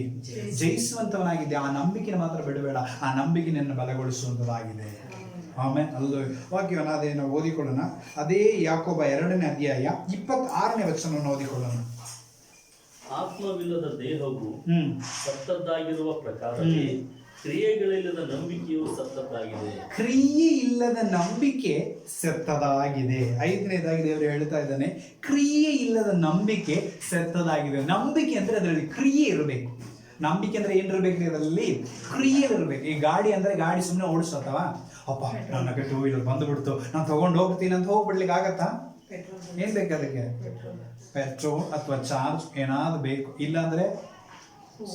ಜಯಿಸುವಂತವನಾಗಿದೆ. ಆ ನಂಬಿಕೆನ ಮಾತ್ರ ಬಿಡಬೇಡ. ಆ ನಂಬಿಕೆ ನಿನ್ನ ಬಲಗೊಳಿಸುವಂತದಾಗಿದೆ. ಆಮೇಲೆ ಅಲ್ಲೂ ವಾಕ್ಯವನ್ನ ಅದೇನು ಓದಿಕೊಳ್ಳೋಣ. ಅದೇ ಯಾಕೋಬ 2ನೇ ಅಧ್ಯಾಯ 26ನೇ ವಚನವನ್ನು ಓದಿಕೊಳ್ಳೋಣ. ಆತ್ಮವಿಲ್ಲದ ದೇಹವು ಸತ್ತದ್ದಾಗಿರುವ ಪ್ರಕಾರವೇ ಕ್ರಿಯೆಗಳಿಲ್ಲದ ನಂಬಿಕೆಯು ಸತ್ತದ್ದಾಗಿದೆ. ಕ್ರಿಯೆ ಇಲ್ಲದ ನಂಬಿಕೆ ಸತ್ತದಾಗಿದೆ. 5ನೇದಾಗಿ ದೇವರು ಹೇಳ್ತಾ ಇದ್ದಾನೆ, ಕ್ರಿಯೆ ಇಲ್ಲದ ನಂಬಿಕೆ ಸತ್ತದಾಗಿದೆ. ನಂಬಿಕೆ ಅಂದ್ರೆ ಅದರಲ್ಲಿ ಕ್ರಿಯೆ ಇರಬೇಕು. ನಂಬಿಕೆ ಅಂದ್ರೆ ಏನಿರ್ಬೇಕ್ರಿ? ಅದರಲ್ಲಿ ಕ್ರಿಯೆ ಇರಬೇಕು. ಈ ಗಾಡಿ ಅಂದ್ರೆ ಗಾಡಿ ಸುಮ್ಮನೆ ಓಡಿಸತ್ತವ, ಅಪ್ಪ ನನ್ನ 2 ವೀಲರ್ ಬಂದ್ಬಿಡ್ತು, ನಾನು ತಗೊಂಡು ಹೋಗ್ತೀನಿ ಅಂತ ಹೋಗ್ಬಿಡ್ಲಿಕ್ಕೆ ಆಗತ್ತಾ? ಏನ್ ಬೇಕು ಅದಕ್ಕೆ? ಪೆಟ್ರೋಲ್ ಅಥವಾ ಚಾರ್ಜ್ ಏನಾದ್ರು ಬೇಕು. ಇಲ್ಲಾಂದ್ರೆ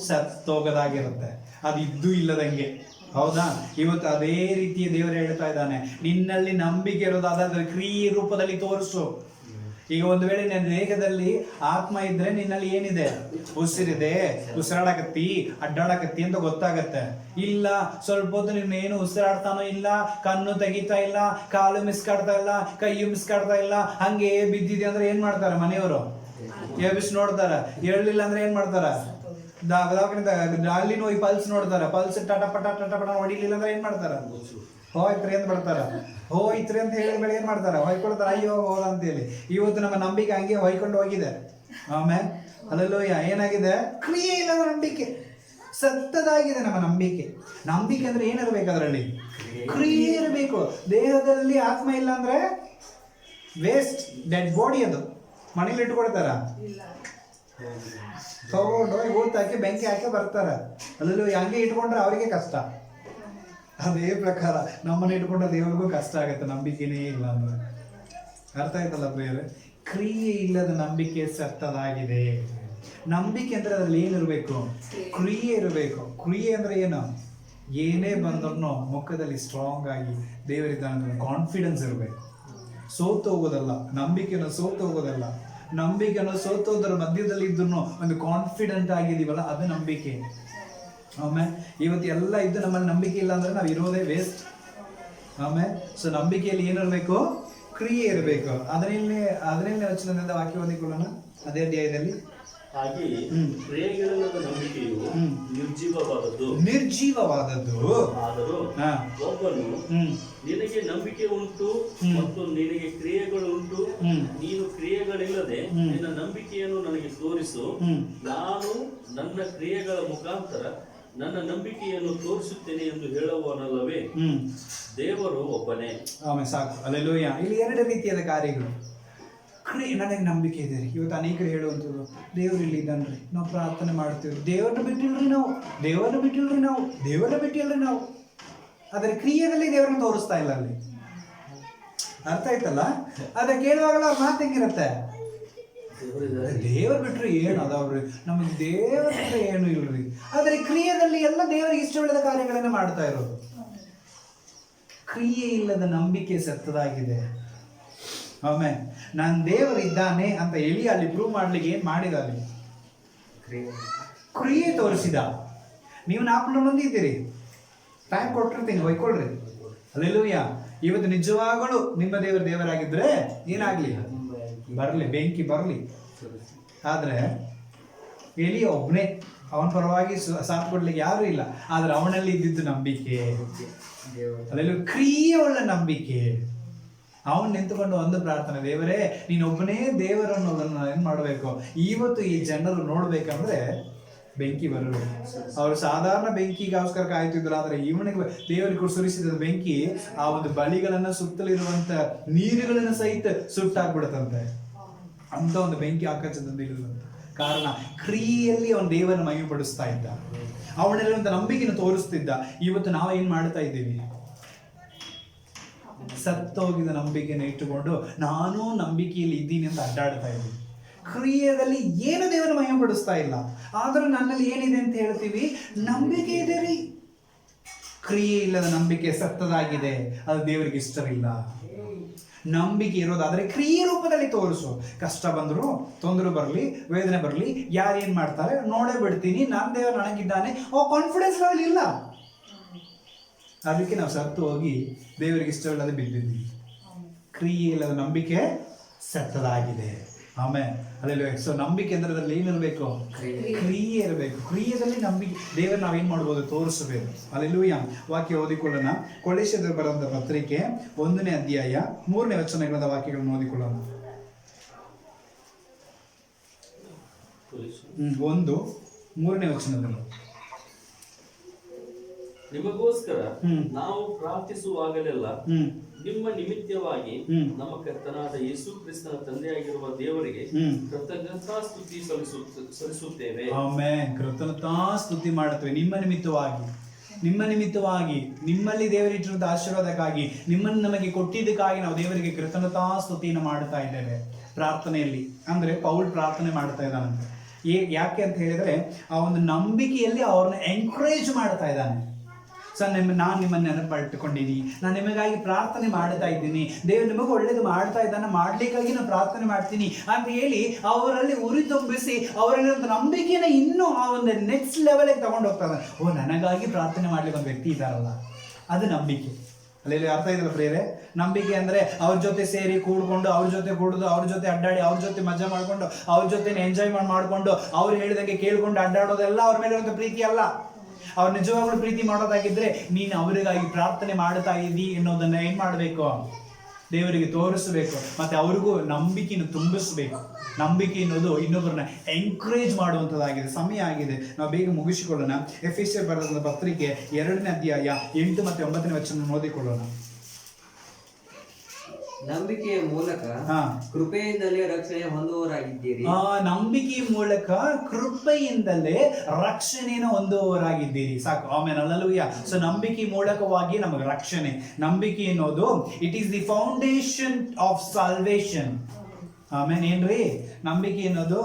ಸತ್ತೋಗದಾಗಿರುತ್ತೆ. ಅದು ಇದ್ದು ಇಲ್ಲದಂಗೆ. ಹೌದಾ? ಇವತ್ತು ಅದೇ ರೀತಿಯ ದೇವರು ಹೇಳ್ತಾ ಇದ್ದಾನೆ, ನಿನ್ನಲ್ಲಿ ನಂಬಿಕೆ ಇರೋದು ಅದರ ಕ್ರಿಯೆ ರೂಪದಲ್ಲಿ ತೋರಿಸು. ಈಗ ಒಂದು ವೇಳೆ ನಿನ್ನ ದೇಹದಲ್ಲಿ ಆತ್ಮ ಇದ್ರೆ ನಿನ್ನಲ್ಲಿ ಏನಿದೆ? ಉಸಿರಿದೆ, ಉಸಿರಾಡಕತ್ತಿ, ಅಡ್ಡಾಡಕತ್ತಿ ಅಂತ ಗೊತ್ತಾಗತ್ತೆ. ಇಲ್ಲ, ಸ್ವಲ್ಪ ಹೊತ್ತು ನೀನು ಉಸಿರಾಡ್ತಾನೋ ಇಲ್ಲ, ಕಣ್ಣು ತೆಗಿತಾ ಇಲ್ಲ, ಕಾಲು ಮಿಸ್ಕಾಡ್ತಾ ಇಲ್ಲ, ಕೈಯು ಮಿಸ್ಕಾಡ್ತಾ ಇಲ್ಲ, ಹಂಗೆ ಬಿದ್ದಿದೆ ಅಂದ್ರೆ ಏನ್ ಮಾಡ್ತಾರೆ ಮನೆಯವರು? ಎಬ್ಬಿಸಿ ನೋಡ್ತಾರ. ಹೇಳಲಿಲ್ಲ ಅಂದ್ರೆ ಏನ್ ಮಾಡ್ತಾರ? ಅಲ್ಲಿನ ಹೋಗಿ ಪಲ್ಸ್ ನೋಡ್ತಾರ. ಪಲ್ಸ್ ಟಟಪಟ ಹೊಡಿಲಿಲ್ಲ ಅಂದ್ರೆ ಏನ್ ಮಾಡ್ತಾರ? ಹೋಯ್ತ್ರಿ ಅಂತ ಬರ್ತಾರ. ಹೋಯ್ತ್ರಿ ಅಂತ ಹೇಳಿದ್ಮೇಲೆ ಏನ್ ಮಾಡ್ತಾರ? ಹೊಯ್ಕೊಳ್ತಾರ, ಅಯ್ಯೋ ಹೋದ ಅಂತೇಳಿ. ಇವತ್ತು ನಮ್ಮ ನಂಬಿಕೆ ಹಂಗೆ ಹೊಯ್ಕೊಂಡು ಹೋಗಿದೆ. ಆಮೇಲೆ ಅಲ್ಲಲ್ಲೂಯ್ಯ, ಏನಾಗಿದೆ? ಕ್ರಿಯೆ ಇಲ್ಲದ ನಂಬಿಕೆ ಸತ್ತದಾಗಿದೆ ನಮ್ಮ ನಂಬಿಕೆ. ನಂಬಿಕೆ ಅಂದ್ರೆ ಏನಿರ್ಬೇಕು? ಅದರಲ್ಲಿ ಕ್ರಿಯೆ ಇರಬೇಕು. ದೇಹದಲ್ಲಿ ಆತ್ಮ ಇಲ್ಲ ಅಂದ್ರೆ ವೇಸ್ಟ್, ಡೆಡ್ ಬಾಡಿ. ಅದು ಮನೇಲಿ ಇಟ್ಕೊಳ್ತಾರ, ತಗೊಂಡು ಊತಾಕಿ ಬೆಂಕಿ ಹಾಕಿ ಬರ್ತಾರ. ಅಲ್ಲೂ ಹಂಗೆ ಇಟ್ಕೊಂಡ್ರೆ ಅವರಿಗೆ ಕಷ್ಟ. ಅದೇ ಪ್ರಕಾರ ನಮ್ಮನ್ನ ಇಟ್ಕೊಂಡ್ರೆ ದೇವ್ರಿಗೂ ಕಷ್ಟ ಆಗುತ್ತೆ, ನಂಬಿಕೆನೇ ಇಲ್ಲ ಅಂದ್ರೆ. ಅರ್ಥ ಆಯ್ತಲ್ಲ ಬೇರೆ? ಕ್ರಿಯೆ ಇಲ್ಲದ ನಂಬಿಕೆ ಸತ್ತದಾಗಿದೆ. ನಂಬಿಕೆ ಅಂದ್ರೆ ಅದ್ರಲ್ಲಿ ಏನಿರ್ಬೇಕು? ಕ್ರಿಯೆ ಇರಬೇಕು. ಕ್ರಿಯೆ ಅಂದ್ರೆ ಏನು? ಏನೇ ಬಂದ್ರೂ ಮುಖದಲ್ಲಿ ಸ್ಟ್ರಾಂಗ್ ಆಗಿ ದೇವರಿದ್ದಾನೆ ಕಾನ್ಫಿಡೆನ್ಸ್ ಇರಬೇಕು. ಸೋತು ಹೋಗೋದಲ್ಲ ನಂಬಿಕೆನ, ಸೋತು ಹೋಗೋದಲ್ಲ ನಂಬಿಕೆನ. ಸೋತೋದ್ರ ಮಧ್ಯದಲ್ಲಿ ಇದ್ರು ಒಂದು ಕಾನ್ಫಿಡೆಂಟ್ ಆಗಿದೀವಲ್ಲ, ಅದು ನಂಬಿಕೆ. ಆಮೇಲೆ ಇವತ್ತು ಎಲ್ಲ ಇದ್ದು ನಮ್ಮಲ್ಲಿ ನಂಬಿಕೆ ಇಲ್ಲ ಅಂದ್ರೆ ನಾವು ಇರೋದೇ ವೇಸ್ಟ್. ಆಮೇಲೆ ಸೊ ನಂಬಿಕೆಯಲ್ಲಿ ಏನಿರಬೇಕು? ಕ್ರಿಯೆ ಇರಬೇಕು. ಅದನ್ನೇ ವಚನದಿಂದ ವಾಕ್ಯ ಓದಿಕೊಳ್ಳೋಣ ಅದೇ ಅಧ್ಯಾಯದಲ್ಲಿ. ಹಾಗೆಯೇ ಕ್ರಿಯೆಗಳಿಲ್ಲದ ನಂಬಿಕೆಯು ನಿರ್ಜೀವವಾದದ್ದು. ಆದರೂ ಒಬ್ಬನು ನಿನಗೆ ನಂಬಿಕೆ ಉಂಟು ಮತ್ತು ನಿನಗೆ ಕ್ರಿಯೆಗಳು ಉಂಟು, ನೀನು ಕ್ರಿಯೆಗಳಿಲ್ಲದೆ ನಿನ್ನ ನಂಬಿಕೆಯನ್ನು ನನಗೆ ತೋರಿಸು, ನಾನು ನನ್ನ ಕ್ರಿಯೆಗಳ ಮುಖಾಂತರ ನನ್ನ ನಂಬಿಕೆಯನ್ನು ತೋರಿಸುತ್ತೇನೆ ಎಂದು ಹೇಳುವನಲ್ಲವೇ? ದೇವರು ಒಬ್ಬನೇ. ಆಮೇಲೆ ಸಾಕು. ಅಲ್ಲೆಲ್ಲೂಯ್ಯ. ಇಲ್ಲಿ 2 ರೀತಿಯಾದ ಕಾರ್ಯಗಳು. ನನಗೆ ನಂಬಿಕೆ ಇದೆ ರೀ. ಇವತ್ತು ಅನೇಕರು ಹೇಳುವಂಥದ್ದು, ದೇವ್ರು ಇಲ್ಲಿ ಇದ್ದಾನ್ರಿ, ನಾವು ಪ್ರಾರ್ಥನೆ ಮಾಡ್ತೀವಿ, ದೇವ್ರನ್ನ ಬಿಟ್ಟಿಲ್ರಿ ನಾವು. ಅದರ ಕ್ರಿಯೆಯಲ್ಲಿ ದೇವ್ರನ್ನ ತೋರಿಸ್ತಾ ಇಲ್ಲ ಅಲ್ಲಿ. ಅರ್ಥ ಆಯ್ತಲ್ಲ? ಅದ ಕೇಳುವಾಗಲ ಅವ್ರ ಮಾತು ಹೆಂಗಿರುತ್ತೆ? ದೇವ್ರು ಬಿಟ್ರೆ ಏನು ಅದಾವ್ರಿ, ನಮಗೆ ದೇವ್ರ ಬಿಟ್ರೆ ಏನು ಇಲ್ರಿ. ಆದರೆ ಕ್ರಿಯೆಯಲ್ಲಿ ಎಲ್ಲ ದೇವರಿಗೆ ಇಷ್ಟವಿಲ್ಲದ ಕಾರ್ಯಗಳನ್ನ ಮಾಡ್ತಾ ಇರೋದು. ಕ್ರಿಯೆ ಇಲ್ಲದ ನಂಬಿಕೆ ಸತ್ತದಾಗಿದೆ. ಆಮೇನ್. ನನ್ನ ದೇವರಿದ್ದಾನೆ ಅಂತ ಎಲಿ ಅಲ್ಲಿ ಪ್ರೂವ್ ಮಾಡ್ಲಿಕ್ಕೆ ಏನ್ ಮಾಡಿದ? ಅಲ್ಲಿ ಕ್ರಿಯೆ ತೋರಿಸಿದ. ನೀವು 400 ಮಂದಿ ಇದ್ದೀರಿ, ಟೈಮ್ ಕೊಟ್ಟಿರ್ತೀನಿ, ಒಯ್ಕೊಳ್ರಿ. ಅಲ್ಲೆಲ್ಲೂಯ್ಯ. ಇವತ್ತು ನಿಜವಾಗಲೂ ನಿಮ್ಮ ದೇವರಾಗಿದ್ರೆ ಏನಾಗ್ಲಿ, ಬರ್ಲಿ, ಬೆಂಕಿ ಬರ್ಲಿ. ಆದ್ರೆ ಎಲಿ ಒಬ್ಬನೇ, ಅವನ ಪರವಾಗಿ ಸಾಥ್ ಕೊಡ್ಲಿಕ್ಕೆ ಯಾರು ಇಲ್ಲ. ಆದ್ರೆ ಅವನಲ್ಲಿ ಇದ್ದಿದ್ದು ನಂಬಿಕೆ, ಅಲ್ಲೆಲ್ಲೂ ಕ್ರಿಯೆ ಉಳ್ಳ ನಂಬಿಕೆ. ಅವನ್ ನಿಂತುಕೊಂಡು ಒಂದು ಪ್ರಾರ್ಥನೆ, ದೇವರೇ ನೀನೊಬ್ಬನೇ ದೇವರನ್ನೋದನ್ನ ಏನ್ ಮಾಡ್ಬೇಕು, ಇವತ್ತು ಈ ಜನರು ನೋಡ್ಬೇಕಂದ್ರೆ ಬೆಂಕಿ ಬರಬೇಕು. ಅವರು ಸಾಧಾರಣ ಬೆಂಕಿಗೋಸ್ಕರ ಕಾಯ್ತಿದ್ರು, ಆದ್ರೆ ಇವನಿಗೆ ದೇವರಿಗೆ ಸುರಿಸಿದ ಬೆಂಕಿ ಆ ಒಂದು ಬಲಿಗಳನ್ನ ಸುತ್ತಲಿರುವಂತ ನೀರುಗಳನ್ನ ಸಹಿತ ಸುಟ್ಟಾಗ್ಬಿಡತ್ತಂತೆ. ಅಂತ ಒಂದು ಬೆಂಕಿ ಆಕಾಶದಂತೆ. ಕಾರಣ ಕ್ರಿಯೆಯಲ್ಲಿ ಅವನ ದೇವರನ್ನು ಮಹಿಮೆಪಡಿಸ್ತಾ ಇದ್ದ, ಅವನಲ್ಲಿರುವಂತ ನಂಬಿಕೆಯನ್ನು ತೋರಿಸ್ತಿದ್ದ. ಇವತ್ತು ನಾವು ಏನ್ ಮಾಡ್ತಾ ಇದ್ದೀವಿ? ಸತ್ತೋಗಿದ ನಂಬಿಕೆಯನ್ನು ಇಟ್ಟುಕೊಂಡು ನಾನು ನಂಬಿಕೆಯಲ್ಲಿ ಇದ್ದೀನಿ ಅಂತ ಅಡ್ಡಾಡ್ತಾ ಇದ್ದೀವಿ. ಕ್ರಿಯೆಯಲ್ಲಿ ಏನು ದೇವರ ಮಹಿಮೆ ಪಡಿಸ್ತಾ ಇಲ್ಲ. ಆದ್ರೂ ನನ್ನಲ್ಲಿ ಏನಿದೆ ಅಂತ ಹೇಳ್ತೀವಿ, ನಂಬಿಕೆ ಇದೆ ರೀ. ಕ್ರಿಯೆ ಇಲ್ಲದ ನಂಬಿಕೆ ಸತ್ತದಾಗಿದೆ, ಅದು ದೇವರಿಗೆ ಇಷ್ಟವಿಲ್ಲ. ನಂಬಿಕೆ ಇರೋದಾದ್ರೆ ಕ್ರಿಯೆ ರೂಪದಲ್ಲಿ ತೋರಿಸು. ಕಷ್ಟ ಬಂದ್ರು, ತೊಂದರೆ ಬರಲಿ, ವೇದನೆ ಬರಲಿ, ಯಾರೇನ್ ಮಾಡ್ತಾರೆ ನೋಡೇ ಬಿಡ್ತೀನಿ, ನನ್ನ ದೇವರು ನನಗಿದ್ದಾನೆ, ಕಾನ್ಫಿಡೆನ್ಸ್ ಲೆವೆಲ್ ಇಲ್ಲ. ಅದಕ್ಕೆ ನಾವು ಸತ್ತು ಹೋಗಿ ದೇವರಿಗೆ ಇಷ್ಟವಿಲ್ಲದೆ ಬಿದ್ದಿದ್ದೀವಿ. ಕ್ರಿಯೆ ಇಲ್ಲದ ನಂಬಿಕೆ ಸತ್ತದಾಗಿದೆ. ಆಮೇಲೆ ಅಲ್ಲೆಲ್ಲ. ಸೊ ನಂಬಿಕೆ ಅಂದ್ರೆ ಅದರಲ್ಲಿ ಏನಿರಬೇಕು? ಕ್ರಿಯೆ ಇರಬೇಕು. ಕ್ರಿಯೆಯಲ್ಲಿ ನಂಬಿಕೆ ದೇವರು ನಾವೇನ್ ಮಾಡ್ಬೋದು? ತೋರಿಸಬೇಕು. ಅಲ್ಲೆಲ್ಲೂಯ್ಯ. ವಾಕ್ಯ ಓದಿಕೊಳ್ಳೋಣ. ಕೊಲೋಸ್ಯರು ಬರೆದ ಪತ್ರಿಕೆ 1ನೇ ಅಧ್ಯಾಯ 3ನೇ ವಚನಗಳ ವಾಕ್ಯಗಳನ್ನು ಓದಿಕೊಳ್ಳೋಣ. 1:3 ವಚನದಲ್ಲಿ, ನಿಮಗೋಸ್ಕರ ನಾವು ಪ್ರಾರ್ಥಿಸುವಾಗಲೆಲ್ಲ ನಿಮ್ಮ ನಿಮಿತ್ತವಾಗಿ ನಮ್ಮ ಕರ್ತನಾದ ಯೇಸು ಕ್ರಿಸ್ತನ ತಂದೆಯಾಗಿರುವ ದೇವರಿಗೆ ಕೃತಜ್ಞತಾ ಸ್ತುತಿ ಸಲ್ಲಿಸುತ್ತೇವೆ. ಆಮೆನ್. ಕೃತಜ್ಞತಾ ಸ್ತುತಿ ಮಾಡುತ್ತೇವೆ ನಿಮ್ಮ ನಿಮಿತ್ತವಾಗಿ, ನಿಮ್ಮಲ್ಲಿ ದೇವರಿಟ್ಟಿರುವಂತ ಆಶೀರ್ವಾದಕ್ಕಾಗಿ, ನಿಮ್ಮನ್ನು ನಮಗೆ ಕೊಟ್ಟಿದ್ದಕ್ಕಾಗಿ ನಾವು ದೇವರಿಗೆ ಕೃತಜ್ಞತಾ ಸ್ತುತಿಯನ್ನು ಮಾಡುತ್ತಾ ಇದ್ದೇವೆ ಪ್ರಾರ್ಥನೆಯಲ್ಲಿ. ಅಂದ್ರೆ ಪೌಲ್ ಪ್ರಾರ್ಥನೆ ಮಾಡ್ತಾ ಇದ್ದಾನಂತೆ. ಯಾಕೆ ಅಂತ ಹೇಳಿದ್ರೆ, ಆ ಒಂದು ನಂಬಿಕೆಯಲ್ಲಿ ಅವ್ರನ್ನ ಎಂಕರೇಜ್ ಮಾಡ್ತಾ ಇದ್ದಾನೆ. ಸರ್ ನಾನು ನಿಮ್ಮನ್ನು ನೆನಪಿಟ್ಟುಕೊಂಡಿದ್ದೀನಿ, ನಾನು ನಿಮಗಾಗಿ ಪ್ರಾರ್ಥನೆ ಮಾಡ್ತಾ ಇದ್ದೀನಿ, ದೇವರು ನಿಮಗೆ ಒಳ್ಳೇದು ಮಾಡ್ತಾ ಇದ್ದಾನೆ, ಮಾಡ್ಲಿಕ್ಕಾಗಿ ನಾನು ಪ್ರಾರ್ಥನೆ ಮಾಡ್ತೀನಿ ಅಂತ ಹೇಳಿ ಅವರಲ್ಲಿ ಉರಿ ತುಂಬಿಸಿ ಅವರಲ್ಲಿ ಒಂದು ನಂಬಿಕೆನ ಇನ್ನೂ ಆ ಒಂದು ನೆಕ್ಸ್ಟ್ ಲೆವೆಲ್ಗೆ ತಗೊಂಡು ಹೋಗ್ತಾ ಇದ್ದಾನೆ. ಓ, ನನಗಾಗಿ ಪ್ರಾರ್ಥನೆ ಮಾಡ್ಲಿಕ್ಕೆ ಒಂದು ವ್ಯಕ್ತಿ ಇದ್ದಾರಲ್ಲ, ಅದು ನಂಬಿಕೆ. ಅಲ್ಲಿ ಅರ್ಥ ಇದಲ್ಲ ಪ್ರಿಯರೇ? ನಂಬಿಕೆ ಅಂದ್ರೆ ಅವ್ರ ಜೊತೆ ಸೇರಿ ಕೂಡ್ಕೊಂಡು, ಅವ್ರ ಜೊತೆ ಕುಡಿದು, ಅವ್ರ ಜೊತೆ ಅಡ್ಡಾಡಿ, ಅವ್ರ ಜೊತೆ ಮಜಾ ಮಾಡ್ಕೊಂಡು, ಅವ್ರ ಜೊತೆ ಎಂಜಾಯ್ ಮಾಡ್ಕೊಂಡು, ಅವ್ರು ಹೇಳಿದಂಗೆ ಕೇಳ್ಕೊಂಡು ಅಡ್ಡಾಡೋದೆಲ್ಲ ಅವ್ರ ಮೇಲೆ ಒಂದು ಪ್ರೀತಿ ಅಲ್ಲ. ಅವ್ರು ನಿಜವಾಗ್ಲೂ ಪ್ರೀತಿ ಮಾಡೋದಾಗಿದ್ರೆ ನೀನು ಅವರಿಗಾಗಿ ಪ್ರಾರ್ಥನೆ ಮಾಡ್ತಾ ಇದ್ದೀ ಅನ್ನೋದನ್ನ ಏನ್ ಮಾಡ್ಬೇಕು? ದೇವರಿಗೆ ತೋರಿಸಬೇಕು. ಮತ್ತೆ ಅವ್ರಿಗೂ ನಂಬಿಕೆಯನ್ನು ತುಂಬಿಸ್ಬೇಕು. ನಂಬಿಕೆ ಅನ್ನೋದು ಇನ್ನೊಬ್ಬರನ್ನ ಎಂಕರೇಜ್ ಮಾಡುವಂಥದ್ದಾಗಿದೆ. ಸಮಯ ಆಗಿದೆ, ನಾವು ಬೇಗ ಮುಗಿಸಿಕೊಳ್ಳೋಣ. ಎಫೆಸರ್ ಬರೆದ ಪತ್ರಿಕೆ 2ನೇ ಅಧ್ಯಾಯ 8 ಮತ್ತು 9ನೇ ವಚನ ಓದಿಕೊಳ್ಳೋಣ. ನಂಬಿಕೆಯ ಮೂಲಕ ಕೃಪೆಯಿಂದಲೇ ರಕ್ಷಣೆ ಹೊಂದುವವರಾಗಿದ್ದೀರಿ. ನಂಬಿಕೆಯ ಮೂಲಕ ಕೃಪೆಯಿಂದಲೇ ರಕ್ಷಣೆಯನ್ನು ಹೊಂದುವವರಾಗಿದ್ದೀರಿ. ಸಾಕು. ಆಮೇಲೆ ಅಲ್ಲೂಯ್ಯ. ಸೊ ನಂಬಿಕೆ ಮೂಲಕವಾಗಿ ನಮಗೆ ರಕ್ಷಣೆ. ನಂಬಿಕೆ ಅನ್ನೋದು it is the foundation of salvation. ಆಮೇಲೆ ಏನ್ರಿ? ನಂಬಿಕೆ ಅನ್ನೋದು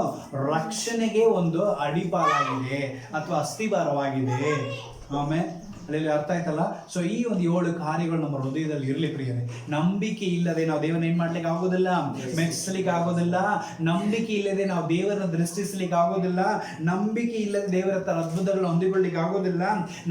ರಕ್ಷಣೆಗೆ ಒಂದು ಅಡಿಪಾಲಾಗಿದೆ ಅಥವಾ ಅಸ್ಥಿಭಾರವಾಗಿದೆ. ಆಮೇಲೆ ಅಲ್ಲಿ ಅರ್ಥ ಆಯ್ತಲ್ಲ? ಸೊ ಈ ಒಂದು 7 ಕಾರ್ಯಗಳು ನಮ್ಮ ಹೃದಯದಲ್ಲಿ ಇರಲಿ ಪ್ರಿಯರೇ. ನಂಬಿಕೆ ಇಲ್ಲದೆ ನಾವು ದೇವರನ್ನ ಏನ್ ಮಾಡ್ಲಿಕ್ಕೆ ಆಗೋದಿಲ್ಲ, ಮೆಚ್ಚಿಸ್ಲಿಕ್ಕೆ ಆಗೋದಿಲ್ಲ. ನಂಬಿಕೆ ಇಲ್ಲದೆ ನಾವು ದೇವರನ್ನ ದೃಷ್ಟಿಸ್ಲಿಕ್ಕೆ ಆಗೋದಿಲ್ಲ. ನಂಬಿಕೆ ಇಲ್ಲದೆ ದೇವರ ಹತ್ರ ಅದ್ಭುತಗಳನ್ನ ಹೊಂದಿಕೊಳ್ಳಿಕ್ಕೆ ಆಗೋದಿಲ್ಲ.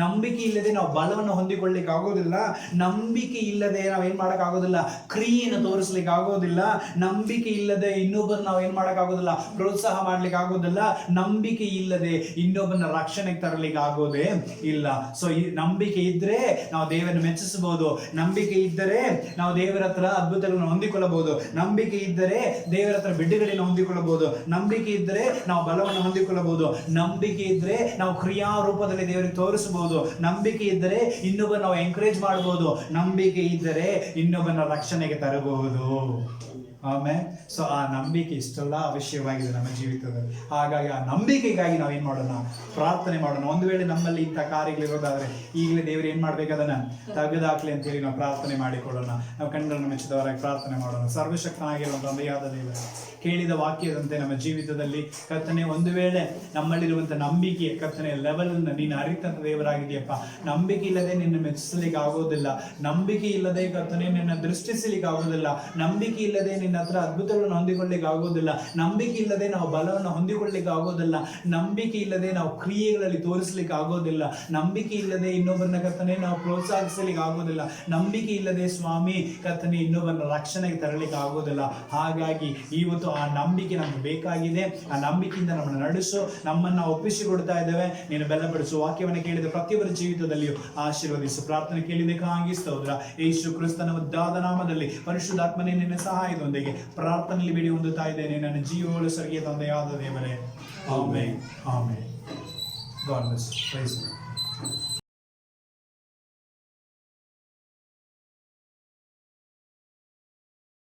ನಂಬಿಕೆ ಇಲ್ಲದೆ ನಾವು ಬಲವನ್ನು ಹೊಂದಿಕೊಳ್ಳಿಕ್ಕೆ ಆಗೋದಿಲ್ಲ. ನಂಬಿಕೆ ಇಲ್ಲದೆ ನಾವು ಏನ್ ಮಾಡಕ್ ಆಗೋದಿಲ್ಲ, ಕ್ರಿಯೆಯನ್ನು ತೋರಿಸ್ಲಿಕ್ಕೆ ಆಗೋದಿಲ್ಲ. ನಂಬಿಕೆ ಇಲ್ಲದೆ ಇನ್ನೊಬ್ಬರನ್ನ ನಾವು ಏನ್ ಮಾಡಕ್ ಆಗೋದಿಲ್ಲ, ಪ್ರೋತ್ಸಾಹ ಮಾಡ್ಲಿಕ್ಕೆ ಆಗೋದಿಲ್ಲ. ನಂಬಿಕೆ ಇಲ್ಲದೆ ಇನ್ನೊಬ್ಬನ ರಕ್ಷಣೆಗೆ ತರಲಿಕ್ಕೆ ಆಗೋದೇ ಇಲ್ಲ. ಸೊ ಈ ನಂಬಿಕೆ ಇದ್ರೆ ನಾವು ದೇವರನ್ನು ಮೆಚ್ಚಿಸಬಹುದು. ನಂಬಿಕೆ ಇದ್ದರೆ ನಾವು ದೇವರ ಹತ್ರ ಅದ್ಭುತಗಳನ್ನು ಹೊಂದಿಕೊಳ್ಳಬಹುದು. ನಂಬಿಕೆ ಇದ್ದರೆ ದೇವರ ಹತ್ರ ಬಿಡುಗಡೆಯನ್ನು ಹೊಂದಿಕೊಳ್ಳಬಹುದು. ನಂಬಿಕೆ ಇದ್ದರೆ ನಾವು ಬಲವನ್ನು ಹೊಂದಿಕೊಳ್ಳಬಹುದು. ನಂಬಿಕೆ ಇದ್ದರೆ ನಾವು ಕ್ರಿಯಾ ರೂಪದಲ್ಲಿ ದೇವರಿಗೆ ತೋರಿಸಬಹುದು. ನಂಬಿಕೆ ಇದ್ದರೆ ಇನ್ನೊಬ್ಬ ನಾವು ಎಂಕರೇಜ್ ಮಾಡಬಹುದು. ನಂಬಿಕೆ ಇದ್ದರೆ ಇನ್ನೊಬ್ಬನ ರಕ್ಷಣೆಗೆ ತರಬಹುದು. ಆಮೇಲೆ ಸೊ ಆ ನಂಬಿಕೆ ಇಷ್ಟೆಲ್ಲ ಅವಶ್ಯವಾಗಿದೆ ನಮ್ಮ ಜೀವಿತದಲ್ಲಿ. ಹಾಗಾಗಿ ಆ ನಂಬಿಕೆಗಾಗಿ ನಾವು ಏನ್ ಮಾಡೋಣ, ಪ್ರಾರ್ಥನೆ ಮಾಡೋಣ. ಒಂದು ವೇಳೆ ನಮ್ಮಲ್ಲಿ ಇಂಥ ಕಾರ್ಯಗಳಿರೋದಾದ್ರೆ ಈಗಲೇ ದೇವರು ಏನ್ ಮಾಡ್ಬೇಕು, ಅದನ್ನ ತೆಗೆದಾಕ್ಲಿ ಅಂತ ಹೇಳಿ ನಾವು ಪ್ರಾರ್ಥನೆ ಮಾಡಿಕೊಳ್ಳೋಣ. ನಾವು ಕಣ್ಣನ್ನು ಮೆಚ್ಚಿದವರಾಗಿ ಪ್ರಾರ್ಥನೆ ಮಾಡೋಣ. ಸರ್ವಶಕ್ತನಾಗಿರುವ ತಂದೆಯಾದ ದೇವರು, ಕೇಳಿದ ವಾಕ್ಯದಂತೆ ನಮ್ಮ ಜೀವಿತದಲ್ಲಿ ಕರ್ತನೆ ಒಂದು ವೇಳೆ ನಮ್ಮಲ್ಲಿರುವಂಥ ನಂಬಿಕೆ ಕರ್ತನೆ ಲೆವೆಲ್ ನೀನು ಅರಿತಂತ ದೇವರಾಗಿದೆಯಪ್ಪ. ನಂಬಿಕೆ ಇಲ್ಲದೆ ನಿನ್ನ ಮೆಚ್ಚಿಸಲಿಕ್ಕೆ ಆಗೋದಿಲ್ಲ. ನಂಬಿಕೆ ಇಲ್ಲದೆ ಕರ್ತನೆ ನಿನ್ನ ದೃಷ್ಟಿಸಲಿಕ್ಕೆ ಆಗೋದಿಲ್ಲ. ನಂಬಿಕೆ ಇಲ್ಲದೆ ನಿನ್ನ ನಿನ್ನ ಹತ್ರ ಅದ್ಭುತಗಳನ್ನು ಹೊಂದಿಕೊಳ್ಳಿಕ್ಕೆ ಆಗೋದಿಲ್ಲ. ನಂಬಿಕೆ ಇಲ್ಲದೆ ನಾವು ಬಲವನ್ನು ಹೊಂದಿಕೊಳ್ಳಿಕ್ಕೆ ಆಗೋದಿಲ್ಲ. ನಂಬಿಕೆ ಇಲ್ಲದೆ ನಾವು ಕ್ರಿಯೆಗಳಲ್ಲಿ ತೋರಿಸ್ಲಿಕ್ಕೆ ಆಗೋದಿಲ್ಲ. ನಂಬಿಕೆ ಇಲ್ಲದೆ ಇನ್ನೊಬ್ಬರನ್ನ ಕರ್ತನೆ ನಾವು ಪ್ರೋತ್ಸಾಹಿಸಲಿಕ್ಕೆ ಆಗೋದಿಲ್ಲ. ನಂಬಿಕೆ ಇಲ್ಲದೆ ಸ್ವಾಮಿ ಕರ್ತನೆ ಇನ್ನೊಬ್ಬರನ್ನ ರಕ್ಷಣೆಗೆ ತರಲಿಕ್ಕೆ ಆಗೋದಿಲ್ಲ. ಹಾಗಾಗಿ ಇವತ್ತು ಆ ನಂಬಿಕೆ ನಮ್ಗೆ ಬೇಕಾಗಿದೆ. ಆ ನಂಬಿಕೆಯಿಂದ ನಮ್ಮನ್ನು ನಡೆಸು, ನಮ್ಮನ್ನ ಒಪ್ಪಿಸಿಕೊಡ್ತಾ ಇದ್ದೇವೆ. ನೀನು ಬಲಪಡಿಸು. ವಾಕ್ಯವನ್ನು ಕೇಳಿದ ಪ್ರತಿಯೊಬ್ಬರ ಜೀವಿತದಲ್ಲಿಯೂ ಆಶೀರ್ವದಿಸು. ಪ್ರಾರ್ಥನೆ ಕೇಳಿದಕ್ಕಾಗಿ ಸ್ತೋತ್ರ. ಯೇಸು ಕ್ರಿಸ್ತನ ಉದ್ದಾದ ನಾಮದಲ್ಲಿ ಪರಿಶುದ್ಧಾತ್ಮನೇ ನಿನ್ನ ಸಹಾಯದೊಂದಿಗೆ ಪ್ರಾರ್ಥನೆಯಲ್ಲಿ ಬೇಡಿ ಹೊಂದುತ್ತಾ ಇದ್ದೇನೆ ನನ್ನ ಜೀವೋಳು ಸ್ವರ್ಗೀಯ ತಂದೆಯಾದ ದೇವರೇ. Amen. Amen. God bless you. Praise the Lord.